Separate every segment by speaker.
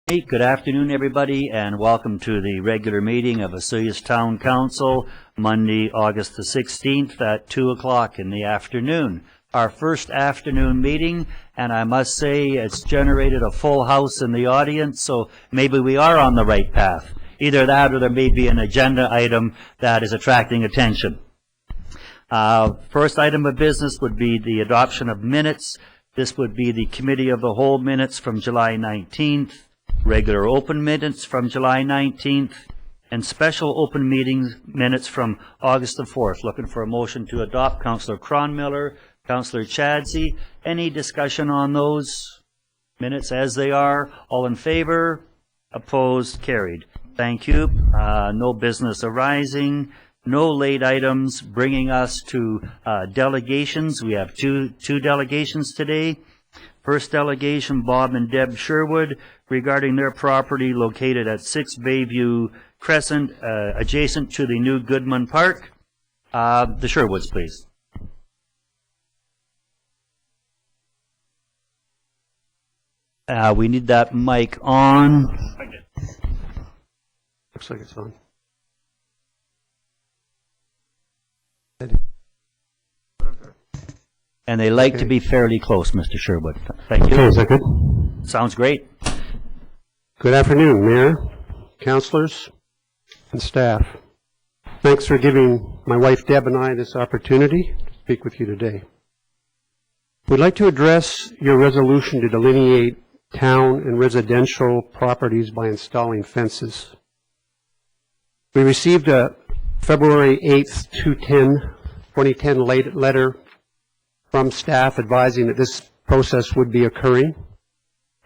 Speaker 1: Hey, good afternoon, everybody, and welcome to the regular meeting of Vesuvius Town Council, Monday, August the 16th at 2 o'clock in the afternoon. Our first afternoon meeting, and I must say it's generated a full house in the audience, so maybe we are on the right path. Either that or there may be an agenda item that is attracting attention. First item of business would be the adoption of minutes. This would be the Committee of the Whole minutes from July 19th. Regular open minutes from July 19th, and special open meetings minutes from August the 4th. Looking for a motion to adopt. Councillor Cronmiller, Councillor Chadsey. Any discussion on those minutes as they are? All in favor? Opposed? Carried. Thank you. No business arising. No late items, bringing us to delegations. We have two delegations today. First delegation, Bob and Deb Sherwood, regarding their property located at 6 Bayview Crescent, adjacent to the new Goodman Park. The Sherwoods, please. We need that mic on.
Speaker 2: Looks like it's on.
Speaker 1: And they like to be fairly close, Mr. Sherwood. Thank you.
Speaker 2: Okay, is that good?
Speaker 1: Sounds great.
Speaker 2: Good afternoon, Mayor, councilors, and staff. Thanks for giving my wife Deb and I this opportunity to speak with you today. We'd like to address your resolution to delineate town and residential properties by installing fences. We received a February 8th, 2010 letter from staff advising that this process would be occurring.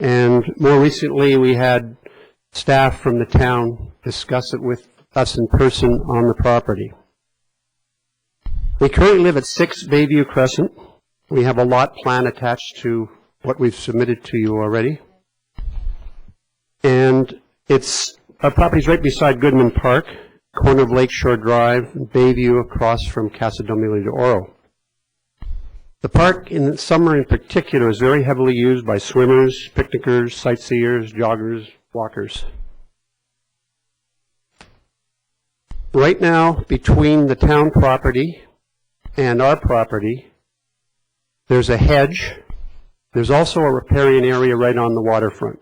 Speaker 2: And more recently, we had staff from the town discuss it with us in person on the property. We currently live at 6 Bayview Crescent. We have a lot plan attached to what we've submitted to you already. And our property's right beside Goodman Park, corner of Lakeshore Drive, Bayview, across from Casa Domili de Oro. The park in the summer in particular is very heavily used by swimmers, picnickers, sightseers, joggers, walkers. Right now, between the town property and our property, there's a hedge. There's also a riparian area right on the waterfront.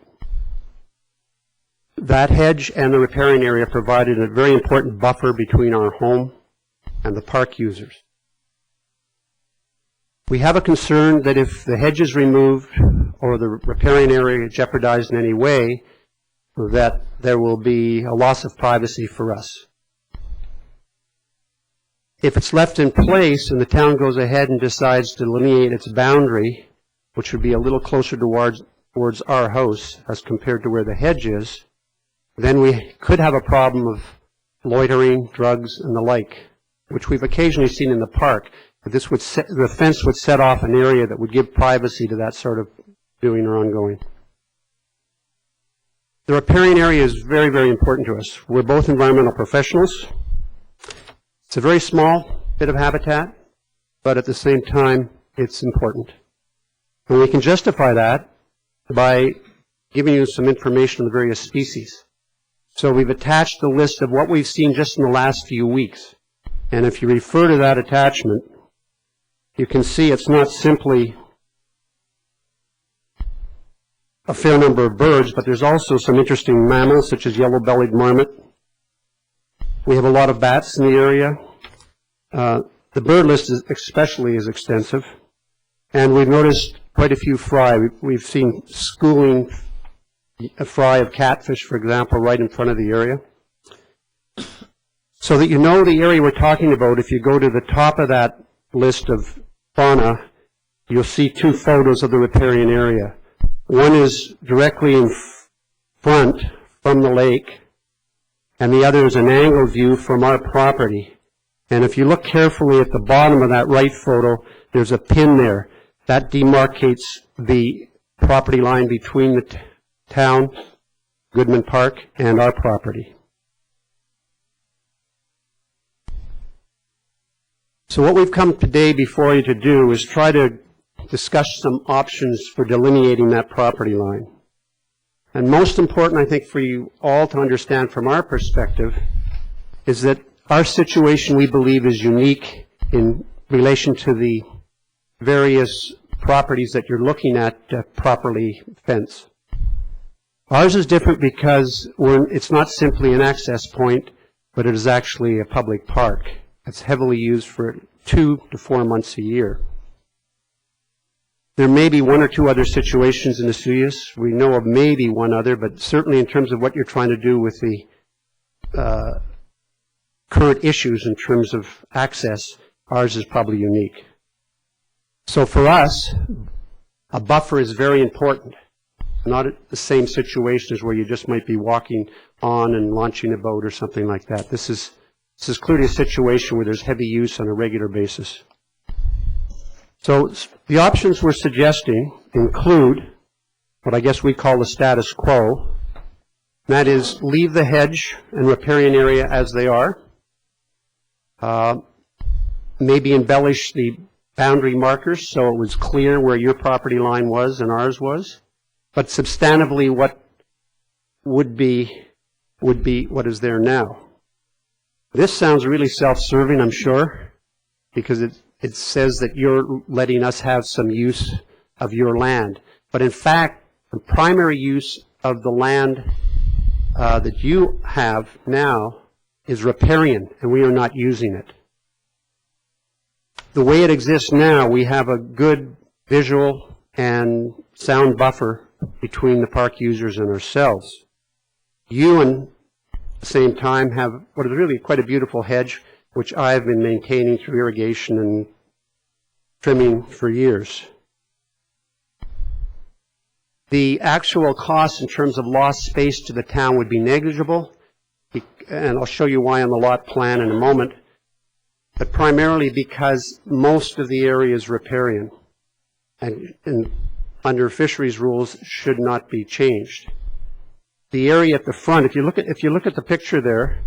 Speaker 2: That hedge and the riparian area provided a very important buffer between our home and the park users. We have a concern that if the hedge is removed or the riparian area is jeopardized in any way, that there will be a loss of privacy for us. If it's left in place and the town goes ahead and decides to delineate its boundary, which would be a little closer towards our house as compared to where the hedge is, then we could have a problem of loitering, drugs, and the like, which we've occasionally seen in the park. But the fence would set off an area that would give privacy to that sort of doing or ongoing. The riparian area is very, very important to us. We're both environmental professionals. It's a very small bit of habitat, but at the same time, it's important. And we can justify that by giving you some information on the various species. So we've attached a list of what we've seen just in the last few weeks. And if you refer to that attachment, you can see it's not simply a fair number of birds, but there's also some interesting mammals, such as yellow-bellied marmot. We have a lot of bats in the area. The bird list especially is extensive. And we've noticed quite a few fry. We've seen schooling a fry of catfish, for example, right in front of the area. So that you know the area we're talking about, if you go to the top of that list of fauna, you'll see two photos of the riparian area. One is directly in front from the lake, and the other is an angle view from our property. And if you look carefully at the bottom of that right photo, there's a pin there. That demarcates the property line between the town, Goodman Park, and our property. So what we've come today before you to do is try to discuss some options for delineating that property line. And most important, I think, for you all to understand from our perspective is that our situation, we believe, is unique in relation to the various properties that you're looking at properly fenced. Ours is different because it's not simply an access point, but it is actually a public park. It's heavily used for 2 to 4 months a year. There may be 1 or 2 other situations in Osoyoos. We know of maybe 1 other, but certainly in terms of what you're trying to do with the current issues in terms of access, ours is probably unique. So for us, a buffer is very important. Not the same situation as where you just might be walking on and launching a boat or something like that. This is clearly a situation where there's heavy use on a regular basis. So the options we're suggesting include what I guess we call the status quo. That is, leave the hedge and riparian area as they are. Maybe embellish the boundary markers so it was clear where your property line was and ours was. But substantively, what would be what is there now. This sounds really self-serving, I'm sure, because it says that you're letting us have some use of your land. But in fact, the primary use of the land that you have now is riparian, and we are not using it. The way it exists now, we have a good visual and sound buffer between the park users and ourselves. You, at the same time, have what is really quite a beautiful hedge, which I've been maintaining through irrigation and trimming for years. The actual cost in terms of lost space to the town would be negligible, and I'll show you why on the lot plan in a moment, but primarily because most of the area is riparian, and under fisheries rules should not be changed. The area at the front, if you look at the picture there,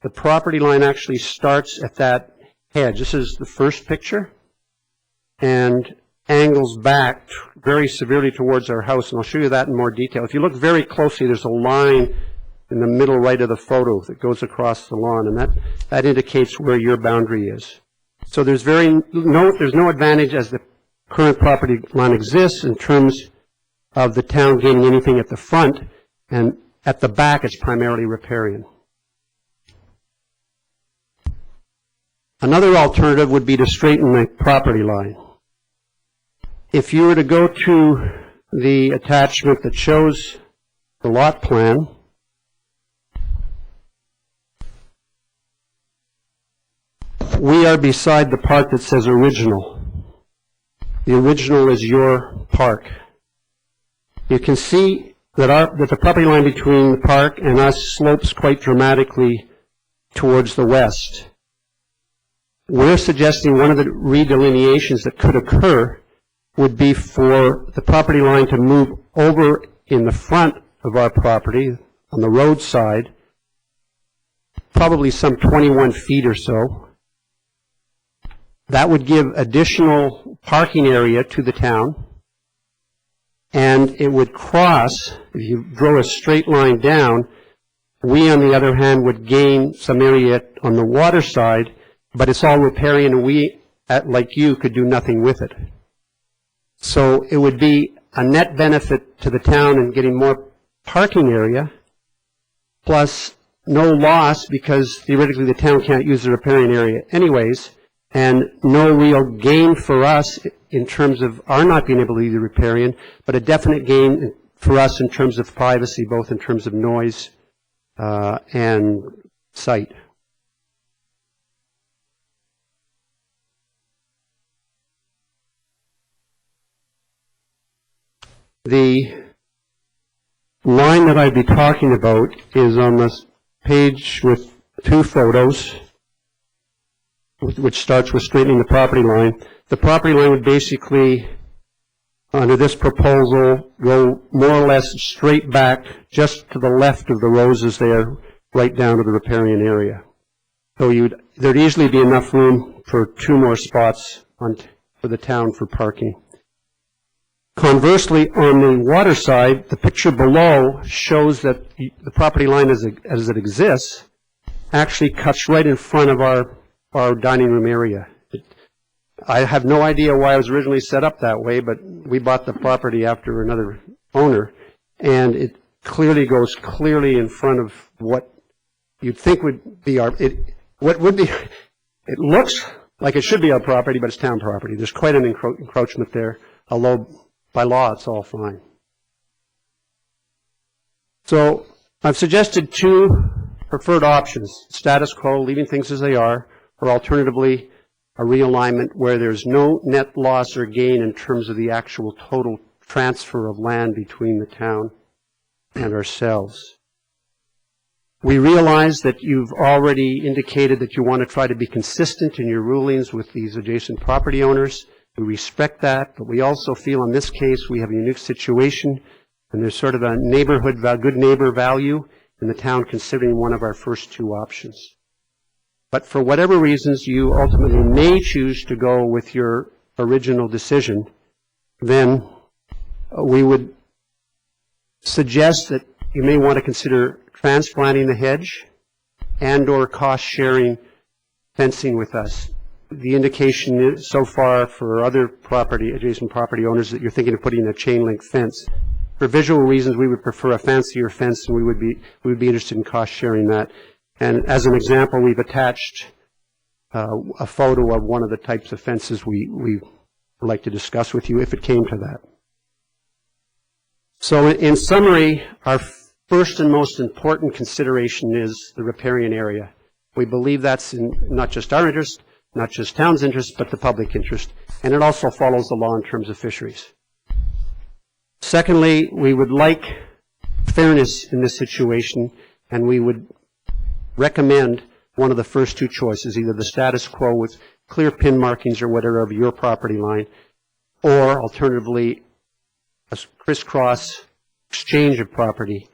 Speaker 2: the property line actually starts at that hedge. This is the first picture, and angles back very severely towards our house, and I'll show you that in more detail. If you look very closely, there's a line in the middle right of the photo that goes across the lawn, and that indicates where your boundary is. So there's no advantage as the current property line exists in terms of the town gaining anything at the front, and at the back it's primarily riparian. Another alternative would be to straighten the property line. If you were to go to the attachment that shows the lot plan, we are beside the part that says original. The original is your park. You can see that the property line between the park and us slopes quite dramatically towards the west. We're suggesting one of the redelineations that could occur would be for the property line to move over in the front of our property on the road side, probably some 21 feet or so. That would give additional parking area to the town, and it would cross, if you draw a straight line down, we on the other hand would gain some area on the water side, but it's all riparian, and we, like you, could do nothing with it. So it would be a net benefit to the town in getting more parking area, plus no loss because theoretically the town can't use the riparian area anyways, and no real gain for us in terms of our not being able to use the riparian, but a definite gain for us in terms of privacy, both in terms of noise and sight. The line that I'd be talking about is on this page with 2 photos, which starts with straightening the property line. The property line would basically, under this proposal, go more or less straight back just to the left of the roses there, right down to the riparian area. So there'd easily be enough room for 2 more spots for the town for parking. Conversely, on the water side, the picture below shows that the property line as it exists actually cuts right in front of our dining room area. I have no idea why it was originally set up that way, but we bought the property after another owner, and it clearly goes clearly in front of what you'd think would be it looks like it should be our property, but it's town property. There's quite an encroachment there, although by law it's all fine. So I've suggested two preferred options: status quo, leaving things as they are, or alternatively a realignment where there's no net loss or gain in terms of the actual total transfer of land between the town and ourselves. We realize that you've already indicated that you want to try to be consistent in your rulings with these adjacent property owners. We respect that, but we also feel in this case we have a unique situation, and there's sort of a neighborhood, good neighbor value in the town considering one of our first two options. But for whatever reasons you ultimately may choose to go with your original decision, then we would suggest that you may want to consider transplanting the hedge and or cost-sharing fencing with us. The indication is so far for other adjacent property owners that you're thinking of putting a chain-link fence. For visual reasons, we would prefer a fancier fence, and we would be interested in cost-sharing that. And as an example, we've attached a photo of one of the types of fences we would like to discuss with you if it came to that. So in summary, our first and most important consideration is the riparian area. We believe that's in not just our interest, not just town's interest, but the public interest. And it also follows the law in terms of fisheries. Secondly, we would like fairness in this situation, and we would recommend one of the first two choices, either the status quo with clear pin markings or whatever of your property line, or alternatively a crisscross exchange of property.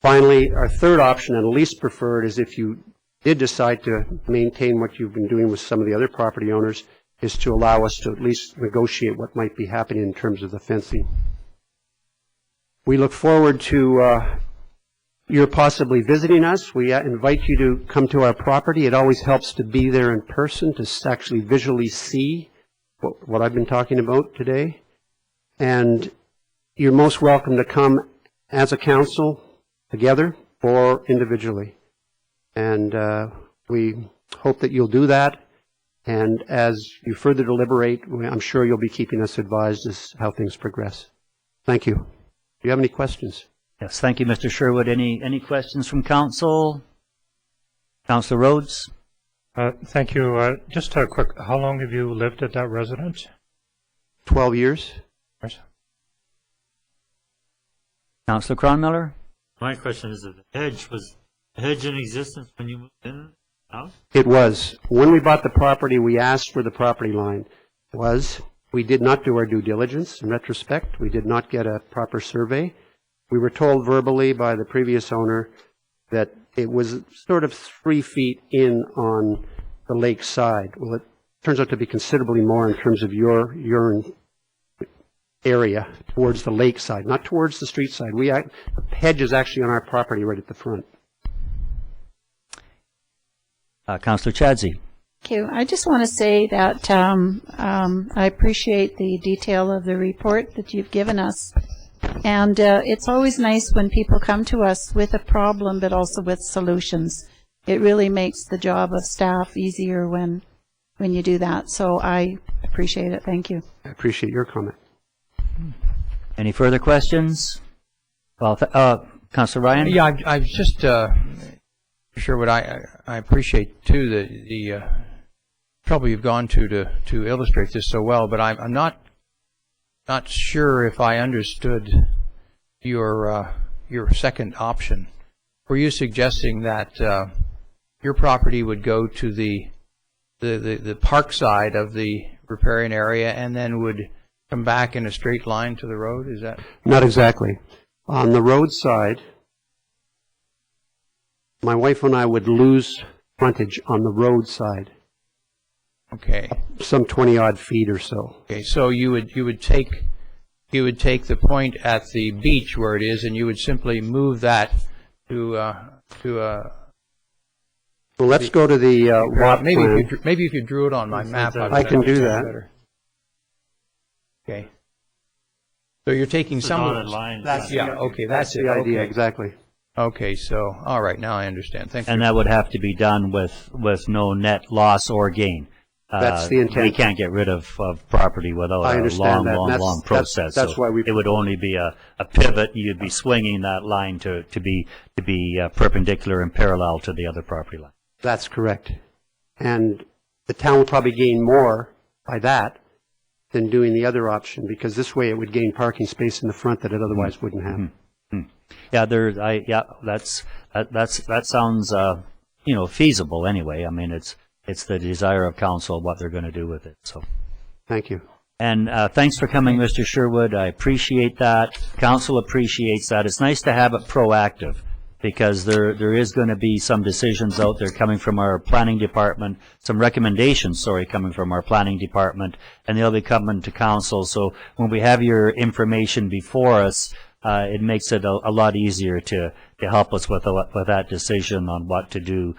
Speaker 2: Finally, our third option, and least preferred, is if you did decide to maintain what you've been doing with some of the other property owners, is to allow us to at least negotiate what might be happening in terms of the fencing. We look forward to you're possibly visiting us. We invite you to come to our property. It always helps to be there in person, to actually visually see what I've been talking about today. And you're most welcome to come as a council together or individually. And we hope that you'll do that. And as you further deliberate, I'm sure you'll be keeping us advised as how things progress. Thank you. Do you have any questions?
Speaker 1: Yes, thank you, Mr. Sherwood. Any questions from council? Councilor Rhodes?
Speaker 3: Thank you. Just a quick, how long have you lived at that residence?
Speaker 2: 12 years.
Speaker 1: Councilor Cronmiller?
Speaker 4: My question is, if was the hedge in existence when you moved in the house?
Speaker 2: It was. When we bought the property, we asked where the property line was. We did not do our due diligence. In retrospect, we did not get a proper survey. We were told verbally by the previous owner that it was sort of 3 feet in on the lake side. Well, it turns out to be considerably more in terms of your area towards the lake side, not towards the street side. The hedge is actually on our property right at the front.
Speaker 1: Councilor Chadsey?
Speaker 5: Thank you. I just want to say that I appreciate the detail of the report that you've given us. And it's always nice when people come to us with a problem, but also with solutions. It really makes the job of staff easier when you do that. So I appreciate it. Thank you.
Speaker 2: I appreciate your comment.
Speaker 1: Any further questions? Well, Councilor Ryan?
Speaker 6: Yeah, I've just sure what I appreciate too the trouble you've gone to illustrate this so well, but I'm not sure if I understood your second option. Were you suggesting that your property would go to the park side of the riparian area and then would come back in a straight line to the road? Is that?
Speaker 2: Not exactly. On the road side, my wife and I would lose frontage on the road side.
Speaker 6: Okay.
Speaker 2: Some 20-odd feet or so.
Speaker 6: Okay, so you would take you would take the point at the beach where it is, and you would simply move that to
Speaker 2: Well, let's go to the walk plan.
Speaker 6: maybe if you drew it on my map,
Speaker 2: I can do that.
Speaker 6: better. Okay. So you're taking some
Speaker 4: Dotted
Speaker 6: of those.
Speaker 4: line.
Speaker 6: Yeah, okay, that's it.
Speaker 2: The idea,
Speaker 6: Okay.
Speaker 2: exactly.
Speaker 6: Okay, so, all right, now I understand. Thank you.
Speaker 1: And that would have to be done with no net loss or gain.
Speaker 2: That's the intent.
Speaker 1: We can't get rid of property without
Speaker 2: I
Speaker 1: a
Speaker 2: understand that.
Speaker 1: long process.
Speaker 2: That's
Speaker 1: So
Speaker 2: why we.
Speaker 1: it would only be a pivot. You'd be swinging that line to be perpendicular and parallel to the other property line.
Speaker 2: That's correct. And the town would probably gain more by that than doing the other option, because this way it would gain parking space in the front that it otherwise wouldn't have.
Speaker 1: Yeah, that sounds feasible anyway. I mean, it's the desire of council what they're going to do with it. So.
Speaker 2: Thank you.
Speaker 1: And thanks for coming, Mr. Sherwood. I appreciate that. Council appreciates that. It's nice to have it proactive, because there is going to be some decisions out there coming from our planning department, some recommendations, coming from our planning department, and they'll be coming to council. So when we have your information before us, it makes it a lot easier to help us with that decision on what to do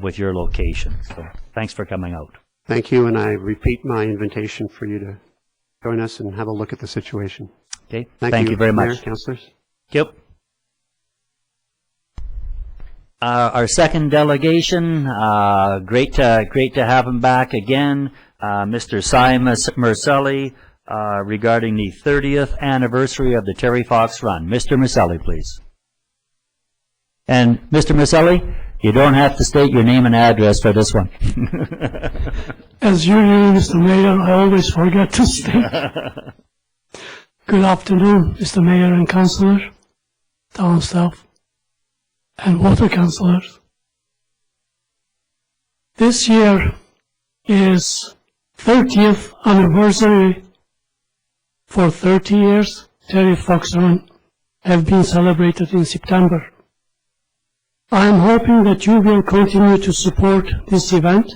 Speaker 1: with your location. So thanks for coming out.
Speaker 2: Thank you, and I repeat my invitation for you to join us and have a look at the situation.
Speaker 1: Okay. Thank you very
Speaker 2: Mayor,
Speaker 1: much.
Speaker 2: councilors.
Speaker 1: Yep. Our second delegation, great to have him back again, Mr. Simon Murseli, regarding the 30th anniversary of the Terry Fox Run. Mr. Murseli, please. And Mr. Murseli, you don't have to state your name and address for this one.
Speaker 7: As usual, Mr. Mayor, I always forget to state. Good afternoon, Mr. Mayor and Councillor, town staff, and water councillors. This year is 30th anniversary. For 30 years, Terry Fox Run have been celebrated in September. I am hoping that you will continue to support this event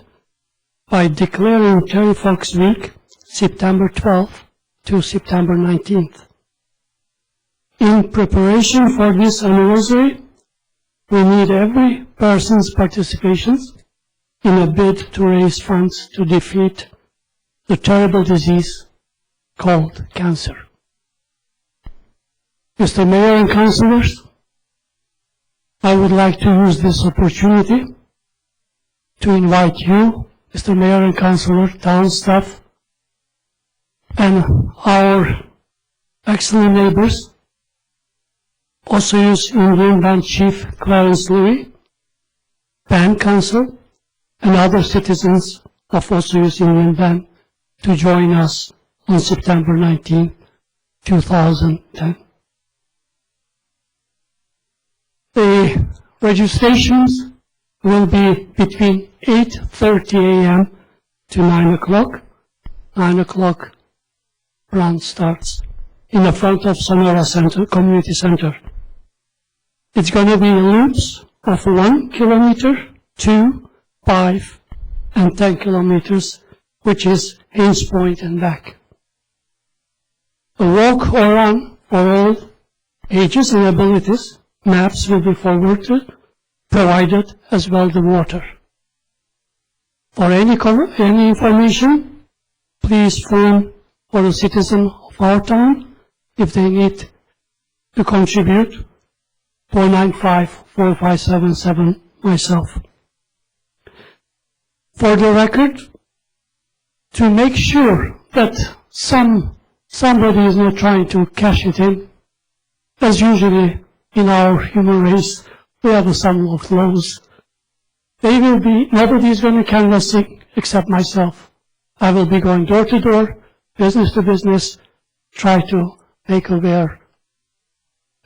Speaker 7: by declaring Terry Fox Week, September 12th to September 19th. In preparation for this anniversary, we need every person's participation in a bid to raise funds to defeat the terrible disease called cancer. Mr. Mayor and councillors, I would like to use this opportunity to invite you, Mr. Mayor and councillor, town staff, and our excellent neighbors, Osoyoos Indian Band Chief Clarence Louis, Band Council, and other citizens of Osoyoos Indian Band to join us on September 19, 2010. The registrations will be between 8:30 a.m. to 9 o'clock. 9 o'clock run starts in the front of Sonora Center, Community Center. It's going to be loops of 1 kilometer, 2, 5, and 10 kilometers, which is Haynes Point and back. A walk or run for all ages and abilities. Maps will be provided, as well the water. For any information, please phone for a citizen of our town if they need to contribute. 495-4577, myself. For the record, to make sure that somebody is not trying to cash it in, as usually in our human race, we have a sum of laws. Nobody is going to canvassing except myself. I will be going door to door, business to business, try to make aware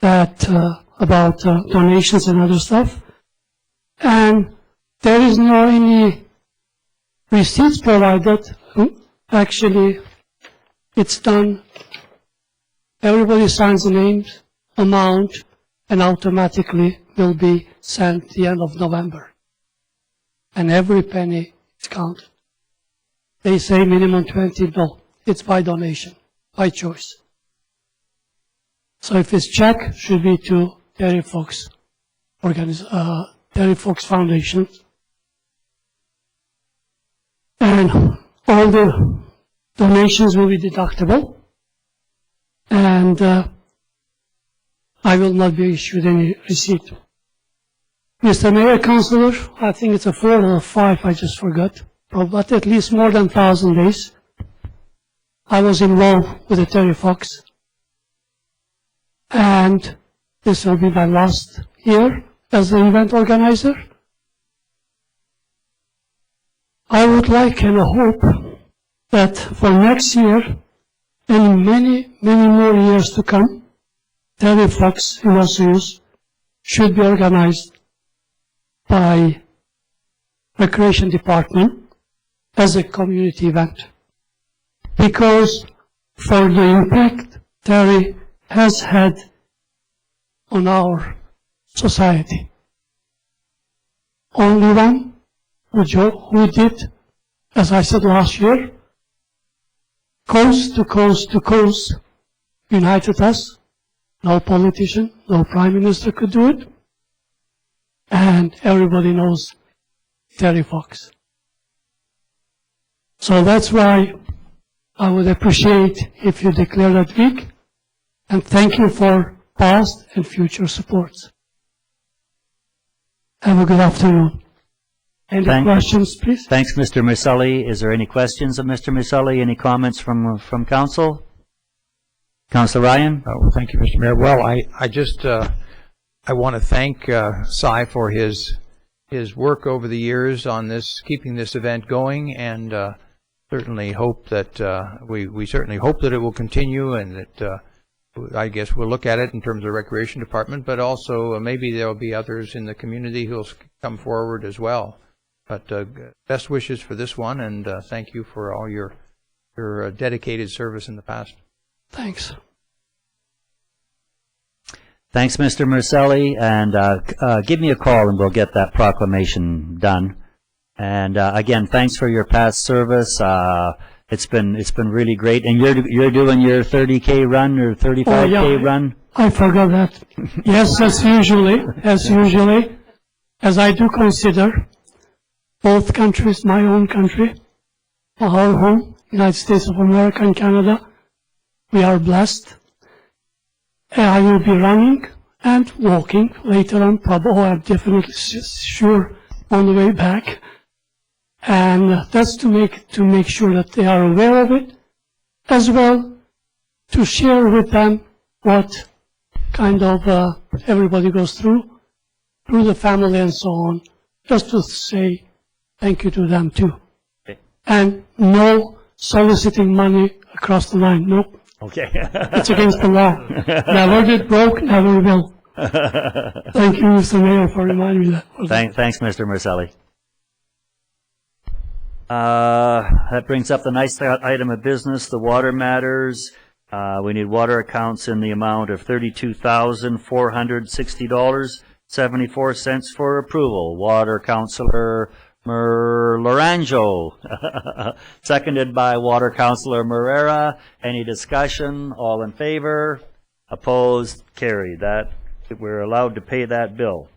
Speaker 7: that about donations and other stuff. And there is no any receipts provided. Actually, it's done. Everybody signs the names, amount, and automatically will be sent at the end of November. And every penny is counted. They say minimum 20, no, it's by donation, by choice. So if it's check, should be to Terry Fox Terry Fox Foundation. And all the donations will be deductible. And I will not be issued any receipt. Mr. Mayor, Councilor, I think it's a 4 or a 5, I just forgot. But at least more than 1,000 days. I was involved with the Terry Fox. And this will be my last year as the event organizer. I would like and hope that for next year and many, many more years to come, Terry Fox in Osoyoos should be organized by Recreation Department as a community event. Because for the impact Terry has had on our society. Only one who did, as I said last year, coast to coast to coast, united us. No politician, no prime minister could do it. And everybody knows Terry Fox. So that's why I would appreciate if you declare that week. And thank you for past and future supports. Have a good afternoon. Any questions, please?
Speaker 1: Thanks, Mr. Murseli. Is there any questions of Mr. Murseli? Any comments from council? Councilor Ryan?
Speaker 6: Oh, thank you, Mr. Mayor. Well, I just I want to thank Cy for his work over the years on this, keeping this event going, and certainly hope that we certainly hope that it will continue, and that I guess we'll look at it in terms of Recreation Department, but also maybe there will be others in the community who will come forward as well. But best wishes for this one, and thank you for all your dedicated service in the past.
Speaker 7: Thanks.
Speaker 1: Thanks, Mr. Murseli, and give me a call and we'll get that proclamation done. And again, thanks for your past service. It's been really great. And you're doing your 30K run or 35K run?
Speaker 7: I forgot that. Yes, as usually, as I do consider both countries, my own country, our home, United States of America and Canada, we are blessed. I will be running and walking later on, probably, I'm definitely sure on the way back. And that's to make sure that they are aware of it, as well to share with them what kind of everybody goes through the family and so on, just to say thank you to them too.
Speaker 1: Okay.
Speaker 7: And no soliciting money across the line, nope.
Speaker 1: Okay.
Speaker 7: It's against the law. Never get broke, never will. Thank you, Mr. Mayor, for reminding me that.
Speaker 1: Thanks, Mr. Murseli. That brings up the next item of business, the water matters. We need water accounts in the amount of $32,460.74 for approval. Water Councilor Loranjo, seconded by Water Councilor Morera. Any discussion? All in favor? Opposed? Carried. That we're allowed to pay that bill.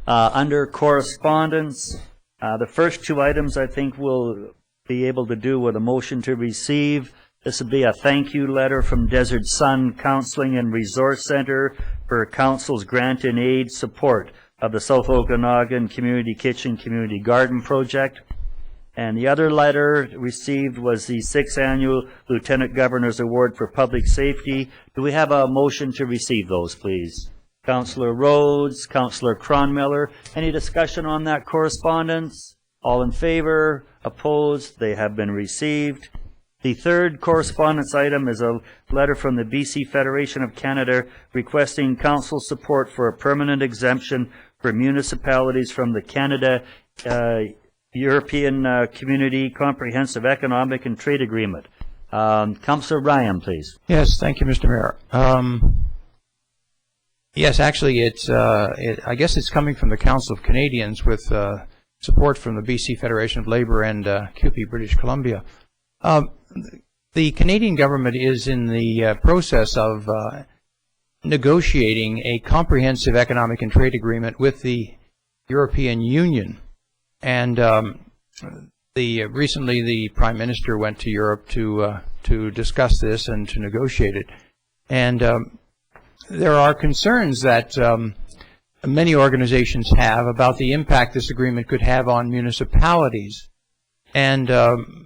Speaker 1: Under correspondence, the first two items I think we'll be able to do with a motion to receive. This would be a thank you letter from Desert Sun Councelling and Resource Center for Council's grant and aid support of the South Okanagan Community Kitchen Community Garden Project. And the other letter received was the 6th Annual Lieutenant Governor's Award for Public Safety. Do we have a motion to receive those, please? Councilor Rhodes, Councilor Cronmiller. Any discussion on that correspondence? All in favor? Opposed? They have been received. The third correspondence item is a letter from the BC Federation of Canada requesting council support for a permanent exemption for municipalities from the Canada European Community Comprehensive Economic and Trade Agreement. Councilor Ryan, please.
Speaker 6: Yes, thank you, Mr. Mayor. Yes, actually, I guess it's coming from the Council of Canadians with support from the BC Federation of Labour and CUPE British Columbia. The Canadian government is in the process of negotiating a comprehensive economic and trade agreement with the European Union. And recently the Prime Minister went to Europe to discuss this and to negotiate it. And there are concerns that many organizations have about the impact this agreement could have on municipalities. And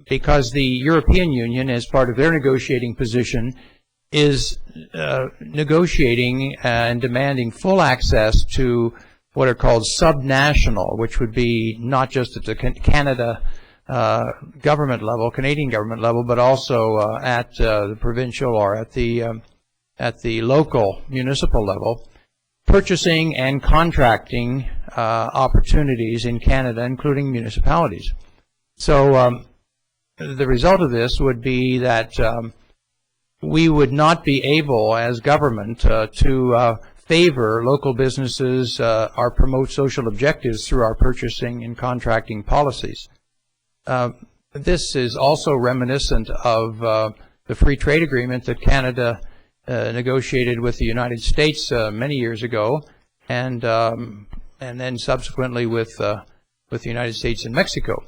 Speaker 6: because the European Union, as part of their negotiating position, is negotiating and demanding full access to what are called subnational, which would be not just at the Canada government level, Canadian government level, but also at the provincial or at the local municipal level, purchasing and contracting opportunities in Canada, including municipalities. So the result of this would be that we would not be able, as government, to favor local businesses or promote social objectives through our purchasing and contracting policies. This is also reminiscent of the free trade agreement that Canada negotiated with the United States many years ago, and then subsequently with the United States and Mexico.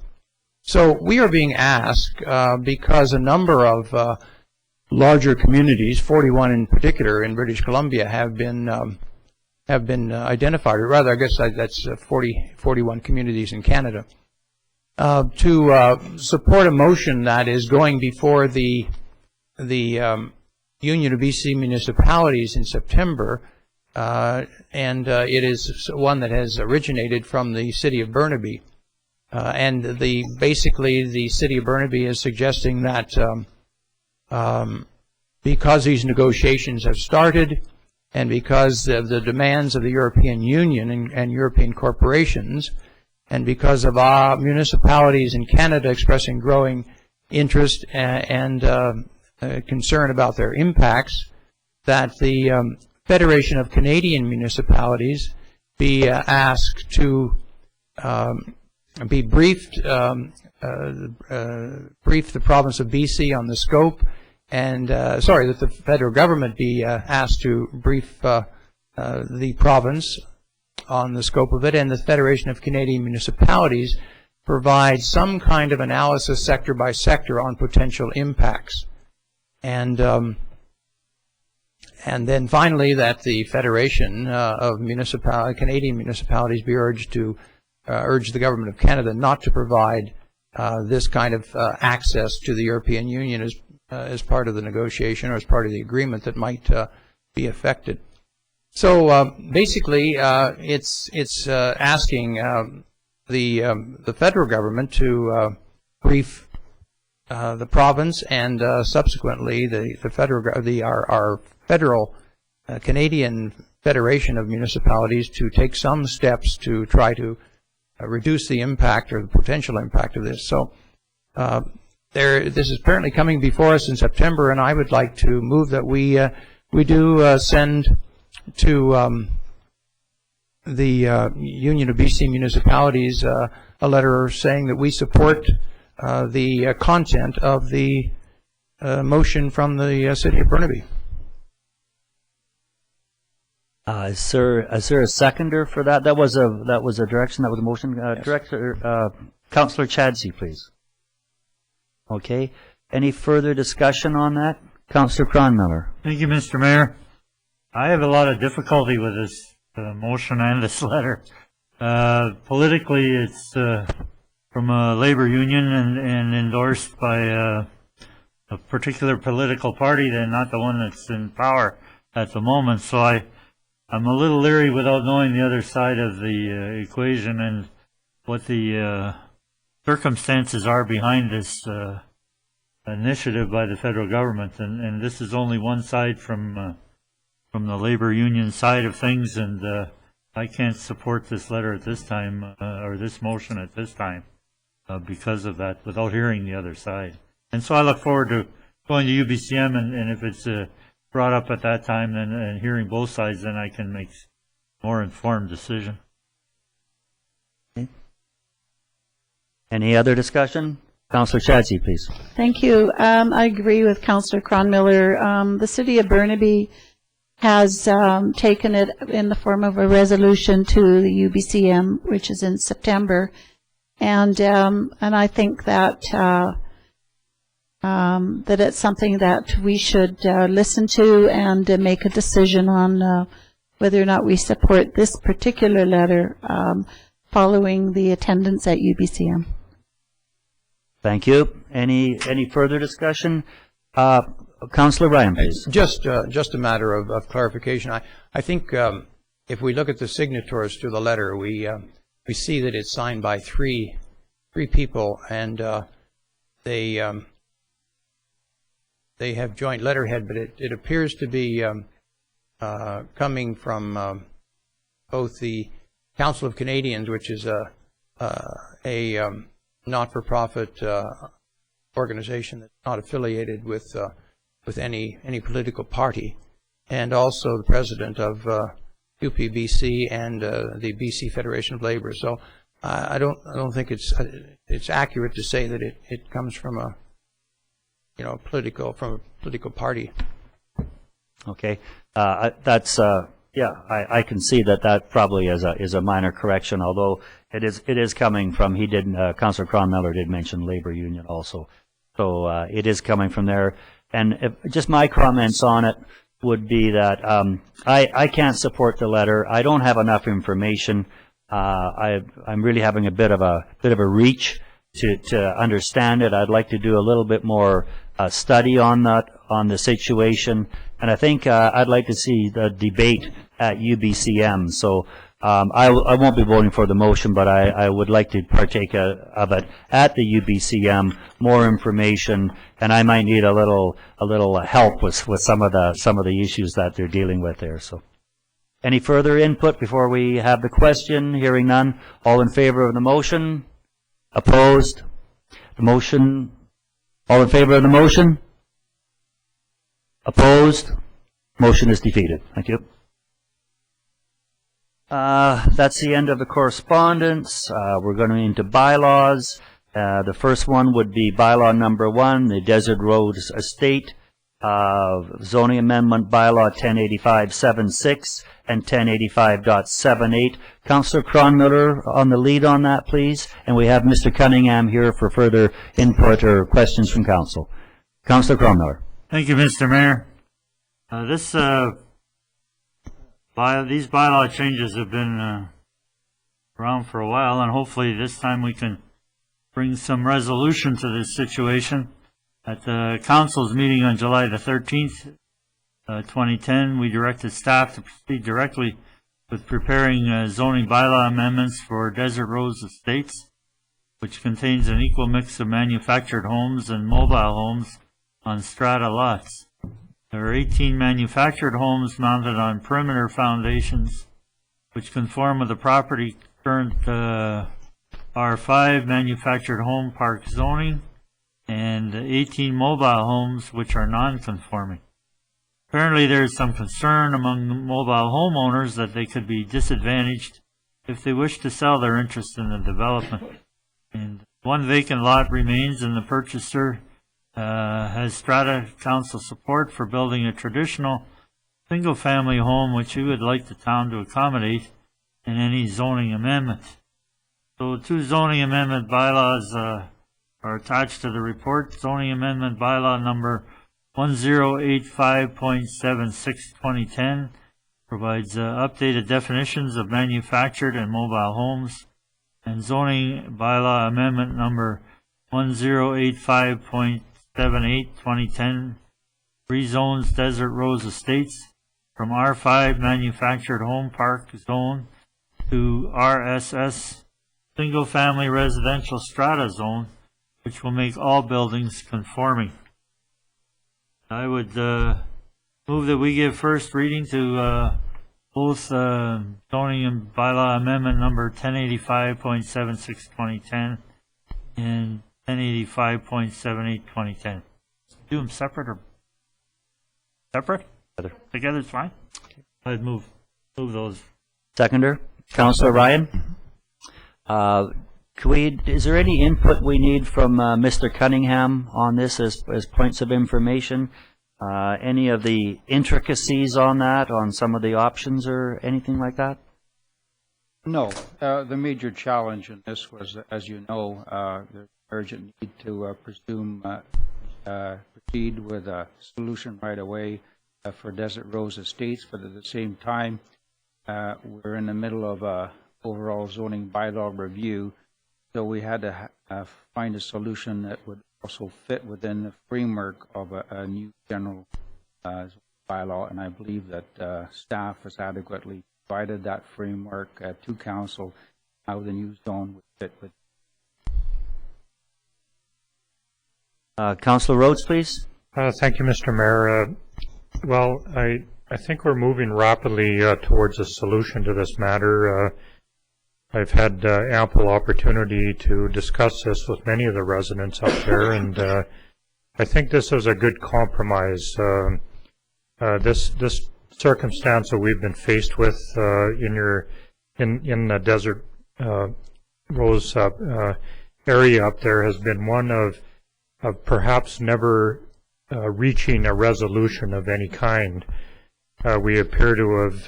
Speaker 6: So we are being asked, because a number of larger communities, 41 in particular in British Columbia, have been identified, or rather, I guess that's 41 communities in Canada, to support a motion that is going before the Union of BC Municipalities in September, and it is one that has originated from the city of Burnaby. And basically the city of Burnaby is suggesting that because these negotiations have started, and because of the demands of the European Union and European corporations, and because of our municipalities in Canada expressing growing interest and concern about their impacts, that the Federation of Canadian Municipalities be asked to be briefed, brief the province of BC on the scope, and that the federal government be asked to brief the province on the scope of it, and the Federation of Canadian Municipalities provide some kind of analysis sector by sector on potential impacts. And then finally that the Federation of Canadian Municipalities be urged to urge the Government of Canada not to provide this kind of access to the European Union as part of the negotiation or as part of the agreement that might be affected. So basically, it's asking the federal government to brief the province and subsequently our federal Canadian Federation of Municipalities to take some steps to try to reduce the impact or the potential impact of this. So this is apparently coming before us in September, and I would like to move that we do send to the Union of BC Municipalities a letter saying that we support the content of the motion from the City of Burnaby.
Speaker 1: Is there a seconder for that? That was a direction. That was a motion. Yes. Director, Councillor Chadsey, please. Okay. Any further discussion on that? Councillor Cronmiller.
Speaker 4: Thank you, Mr. Mayor. I have a lot of difficulty with this motion and this letter. Politically, it's from a labor union and endorsed by a particular political party, then not the one that's in power at the moment. So I'm a little leery without knowing the other side of the equation and what the circumstances are behind this initiative by the federal government. And this is only one side from the labor union side of things, and I can't support this letter at this time, or this motion at this time, because of that, without hearing the other side. And so I look forward to going to UBCM, and if it's brought up at that time, then and hearing both sides, then I can make a more informed decision.
Speaker 1: Okay. Any other discussion? Councillor Chadsey, please.
Speaker 5: Thank you. I agree with Councillor Cronmiller. The City of Burnaby has taken it in the form of a resolution to the UBCM, which is in September, and I think that that it's something that we should listen to and make a decision on whether or not we support this particular letter following the attendance at UBCM.
Speaker 1: Thank you. Any further discussion? Councillor Ryan, please.
Speaker 6: Just a matter of clarification. I think if we look at the signatories to the letter, we see that it's signed by three people, and they have joint letterhead, but it appears to be coming from both the Council of Canadians, which is a not-for-profit organization that's not affiliated with any political party, and also the president of UPBC and the BC Federation of Labor. So I don't think it's accurate to say that it comes from a political party.
Speaker 1: Okay, that's I can see that probably is a minor correction, although it is coming from, Councillor Cronmiller did mention labor union also, so it is coming from there. And just my comments on it would be that I can't support the letter. I don't have enough information. I'm really having a bit of a reach to understand it. I'd like to do a little bit more study on the situation, and I think I'd like to see the debate at UBCM. So I won't be voting for the motion, but I would like to partake of it at the UBCM. More information, and I might need a little help with some of the issues that they're dealing with there. So, any further input before we have the question? Hearing none. All in favor of the motion? Opposed? The motion. All in favor of the motion? Opposed? Motion is defeated. Thank you. That's the end of the correspondence. We're going into bylaws. The first one would be bylaw number 1, the Desert Road Estate, zoning amendment bylaw 1085.76 and 1085.78. Councillor Cronmiller on the lead on that, please. And we have Mr. Cunningham here for further input or questions from council. Councillor Cronmiller.
Speaker 4: Thank you, Mr. Mayor. These bylaw changes have been around for a while, and hopefully this time we can bring some resolution to this situation. At the council's meeting on July the 13th, 2010, we directed staff to proceed directly with preparing zoning bylaw amendments for Desert Rose Estates, which contains an equal mix of manufactured homes and mobile homes on strata lots. There are 18 manufactured homes mounted on perimeter foundations, which conform with the property current R5 manufactured home park zoning, and 18 mobile homes which are non-conforming. Apparently there is some concern among mobile homeowners that they could be disadvantaged if they wish to sell their interest in the development. And one vacant lot remains, and the purchaser has Strata Council support for building a traditional single-family home which he would like the town to accommodate in any zoning amendment. So 2 zoning amendment bylaws are attached to the report. Zoning amendment bylaw number 1085.76/2010 provides updated definitions of manufactured and mobile homes, and zoning bylaw amendment number 1085.78/2010 rezones Desert Rose Estates from R5 manufactured home park zone to RSS single family residential strata zone, which will make all buildings conforming. I would move that we give first reading to both zoning and bylaw amendment number 1085.76/2010 and 1085.78/2010. Do them separate or separate? Together is fine. I'd move those.
Speaker 1: Seconder, Councillor Ryan. Is there any input we need from Mr. Cunningham on this as points of information? Any of the intricacies on that, on some of the options or anything like that?
Speaker 8: No. The major challenge in this was, as you know, there's urgent need to proceed with a solution right away for Desert Rose Estates, but at the same time, we're in the middle of a overall zoning bylaw review, so we had to find a solution that would also fit within the framework of a new general bylaw, and I believe that staff has adequately provided that framework to council how the new zone would fit with.
Speaker 1: Councillor Rhodes, please.
Speaker 3: Thank you, Mr. Mayor. Well, I think we're moving rapidly towards a solution to this matter. I've had ample opportunity to discuss this with many of the residents up there, and I think this is a good compromise. This circumstance that we've been faced with in the Desert Rose area up there has been one of perhaps never reaching a resolution of any kind. We appear to have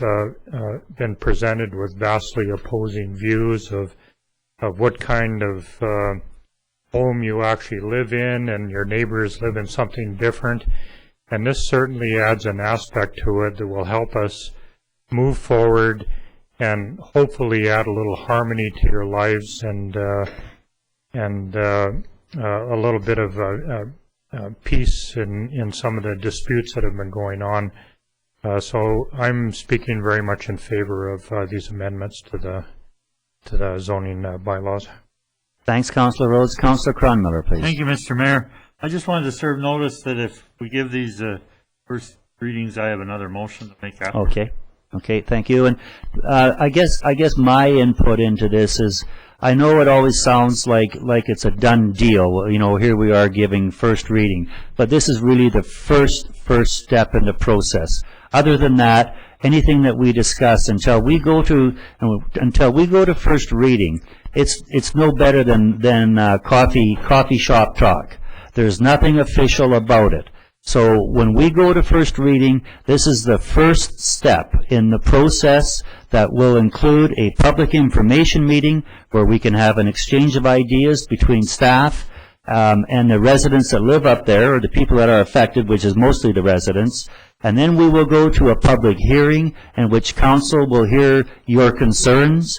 Speaker 3: been presented with vastly opposing views of what kind of home you actually live in, and your neighbors live in something different. And this certainly adds an aspect to it that will help us move forward and hopefully add a little harmony to your lives and a little bit of peace in some of the disputes that have been going on. So I'm speaking very much in favor of these amendments to the zoning bylaws.
Speaker 1: Thanks, Councillor Rhodes. Councillor Cronmiller, please.
Speaker 4: Thank you, Mr. Mayor. I just wanted to serve notice that if we give these first readings, I have another motion to make after.
Speaker 1: Okay. Okay, thank you. And I guess my input into this is, I know it always sounds like it's a done deal. You know, here we are giving first reading, but this is really the first step in the process. Other than that, anything that we discuss until we go to first reading, it's no better than coffee shop talk. There's nothing official about it. So when we go to first reading, this is the first step in the process that will include a public information meeting where we can have an exchange of ideas between staff and the residents that live up there, or the people that are affected, which is mostly the residents. And then we will go to a public hearing in which council will hear your concerns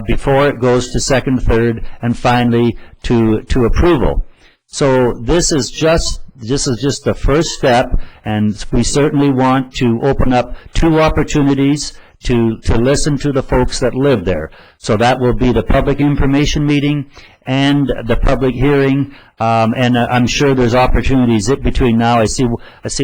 Speaker 1: before it goes to second, third, and finally to approval. So this is just the first step, and we certainly want to open up 2 opportunities to listen to the folks that live there. So that will be the public information meeting and the public hearing, and I'm sure there's opportunities in between now. I see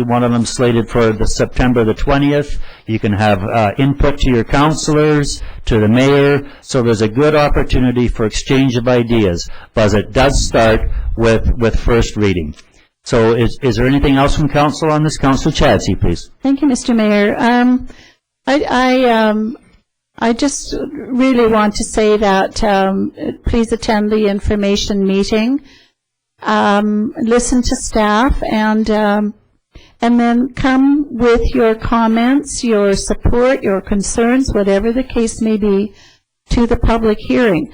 Speaker 1: one of them slated for the September the 20th. You can have input to your councilors, to the mayor, so there's a good opportunity for exchange of ideas, but it does start with first reading. So is there anything else from council on this? Councillor Chadsey, please.
Speaker 5: Thank you, Mr. Mayor. I just really want to say that please attend the information meeting, listen to staff, and then come with your comments, your support, your concerns, whatever the case may be, to the public hearing.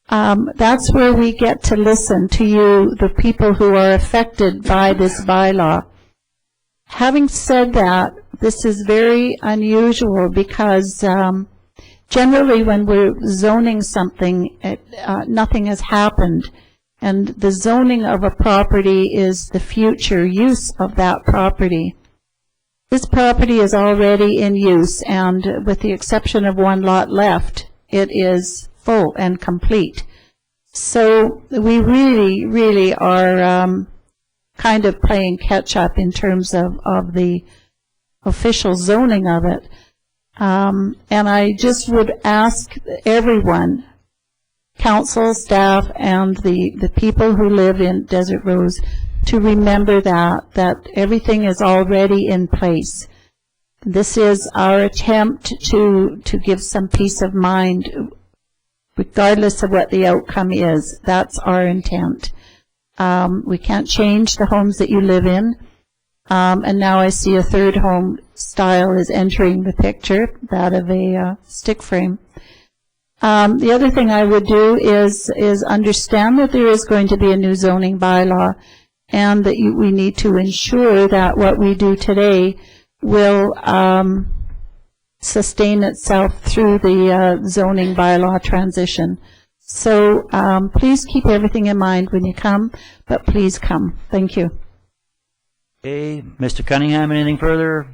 Speaker 5: That's where we get to listen to you, the people who are affected by this bylaw. Having said that, this is very unusual because generally when we're zoning something, nothing has happened. And the zoning of a property is the future use of that property. This property is already in use, and with the exception of 1 lot left, it is full and complete. So we really, really are kind of playing catch up in terms of the official zoning of it. And I just would ask everyone, council, staff, and the people who live in Desert Rose to remember that everything is already in place. This is our attempt to give some peace of mind, regardless of what the outcome is. That's our intent. We can't change the homes that you live in. And now I see a third home style is entering the picture, that of a stick frame. The other thing I would do is understand that there is going to be a new zoning bylaw, and that we need to ensure that what we do today will sustain itself through the zoning bylaw transition. So please keep everything in mind when you come, but please come. Thank you.
Speaker 1: Okay, Mr. Cunningham, anything further?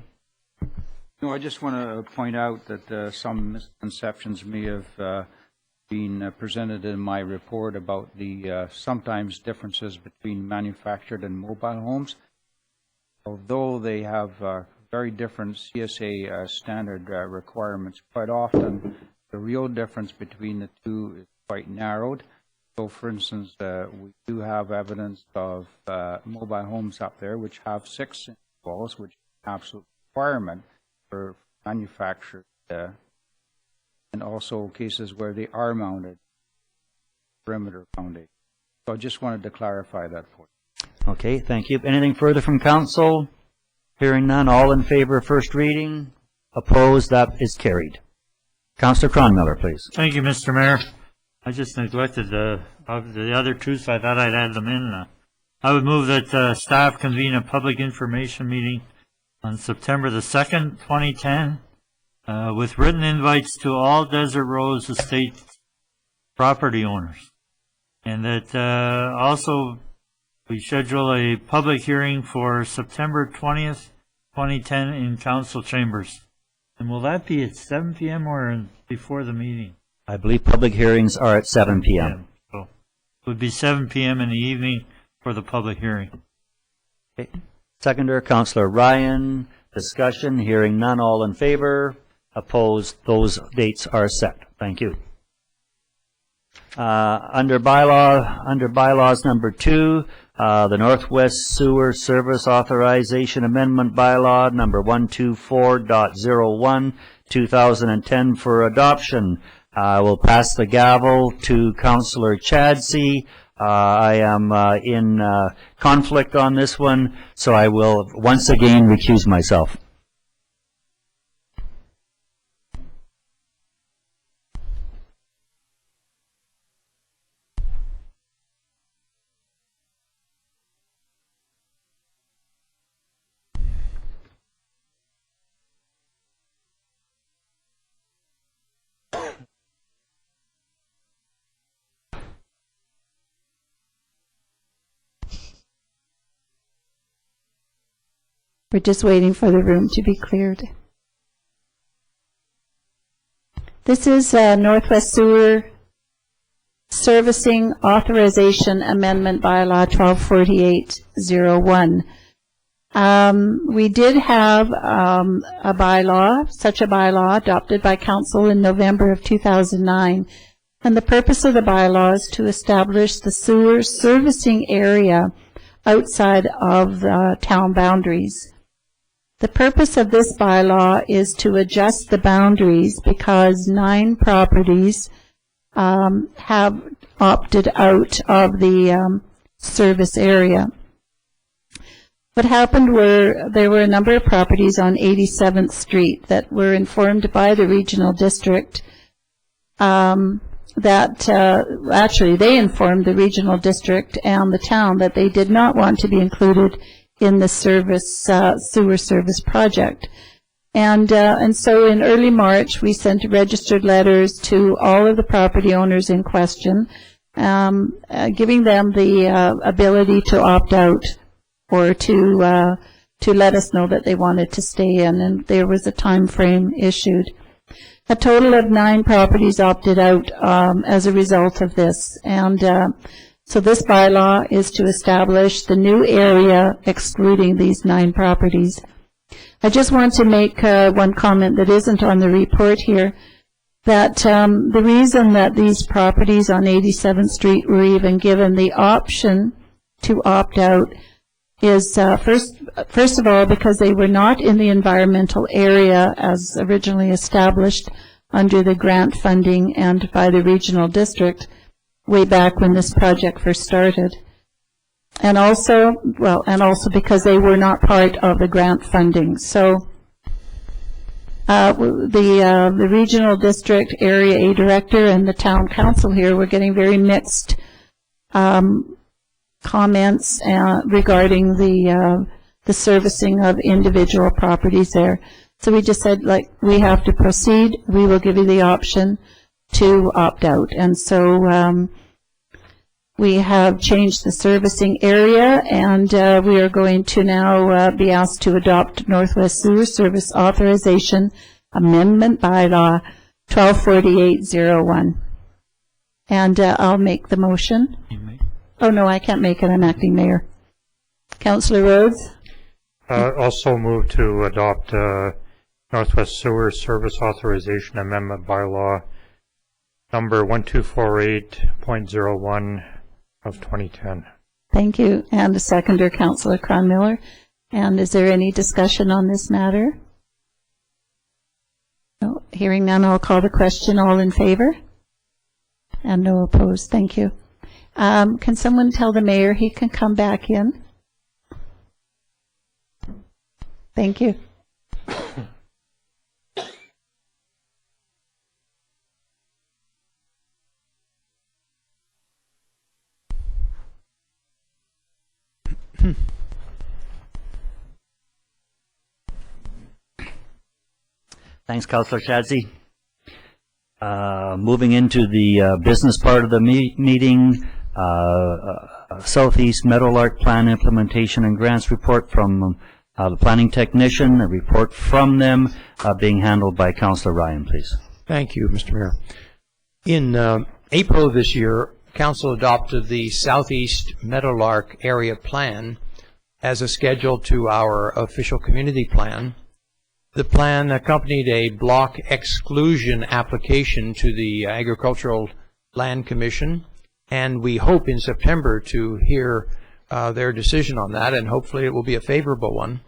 Speaker 8: No, I just want to point out that some misconceptions may have been presented in my report about the sometimes differences between manufactured and mobile homes. Although they have very different CSA standard requirements, quite often the real difference between the two is quite narrowed. So, for instance, we do have evidence of mobile homes up there which have 6-inch walls, which is an absolute requirement for manufactured, and also cases where they are mounted perimeter foundation. So I just wanted to clarify that point.
Speaker 1: Okay, thank you. Anything further from council? Hearing none, all in favor of first reading? Opposed? That is carried. Councillor Cronmiller, please.
Speaker 4: Thank you, Mr. Mayor. I just neglected the other two, so I thought I'd add them in. I would move that staff convene a public information meeting on September the 2nd, 2010, with written invites to all Desert Rose Estate property owners. And that also we schedule a public hearing for September 20th, 2010 in council chambers. And will that be at 7 p.m. or before the meeting?
Speaker 1: I believe public hearings are at 7 p.m.
Speaker 4: So it would be 7 p.m. in the evening for the public hearing.
Speaker 1: Okay. Seconder, Councillor Ryan. Discussion. Hearing none, all in favor. Opposed. Those dates are set. Thank you. Under bylaws number 2, the Northwest Sewer Service Authorization Amendment Bylaw number 124.01, 2010 for adoption. I will pass the gavel to Councillor Chadsey. I am in conflict on this one, so I will once again recuse myself.
Speaker 5: We're just waiting for the room to be cleared. This is Northwest Sewer Servicing Authorization Amendment Bylaw 1248-01. We did have such a bylaw adopted by Council in November of 2009. And the purpose of the bylaw is to establish the sewer servicing area outside of the town boundaries. The purpose of this bylaw is to adjust the boundaries because 9 properties have opted out of the service area. What happened were there were a number of properties on 87th Street that were informed by the regional district that actually they informed the regional district and the town that they did not want to be included in the sewer service project. And so in early March, we sent registered letters to all of the property owners in question, giving them the ability to opt out or to let us know that they wanted to stay in, and there was a time frame issued. A total of 9 properties opted out as a result of this, and so this bylaw is to establish the new area excluding these 9 properties. I just want to make one comment that isn't on the report here, that the reason that these properties on 87th Street were even given the option to opt out is first of all because they were not in the environmental area as originally established under the grant funding and by the regional district way back when this project first started. And also because they were not part of the grant funding. So the regional district area A director and the town council here were getting very mixed comments regarding the servicing of individual properties there. So we just said, like, we have to proceed. We will give you the option to opt out. And so we have changed the servicing area, and we are going to now be asked to adopt Northwest Sewer Service Authorization Amendment Bylaw 124801. And I'll make the motion. Oh, no, I can't make it. I'm acting mayor. Councillor Rhodes?
Speaker 3: Also move to adopt Northwest Sewer Service Authorization Amendment Bylaw number 1248.01 of 2010.
Speaker 5: Thank you. And the seconder, Councillor Cronmiller. And is there any discussion on this matter? No. Hearing none, I'll call the question. All in favor? And no opposed. Thank you. Can someone tell the mayor he can come back in? Thank you.
Speaker 1: Thanks, Councillor Shadzi. Moving into the business part of the meeting, Southeast Meadowlark Plan Implementation and Grants Report from the Planning Technician, a report from them being handled by Councillor Ryan, please.
Speaker 6: Thank you, Mr. Mayor. In April of this year, Council adopted the Southeast Meadowlark Area Plan as a schedule to our official community plan. The plan accompanied a block exclusion application to the Agricultural Land Commission, and we hope in September to hear their decision on that, and hopefully it will be a favorable one.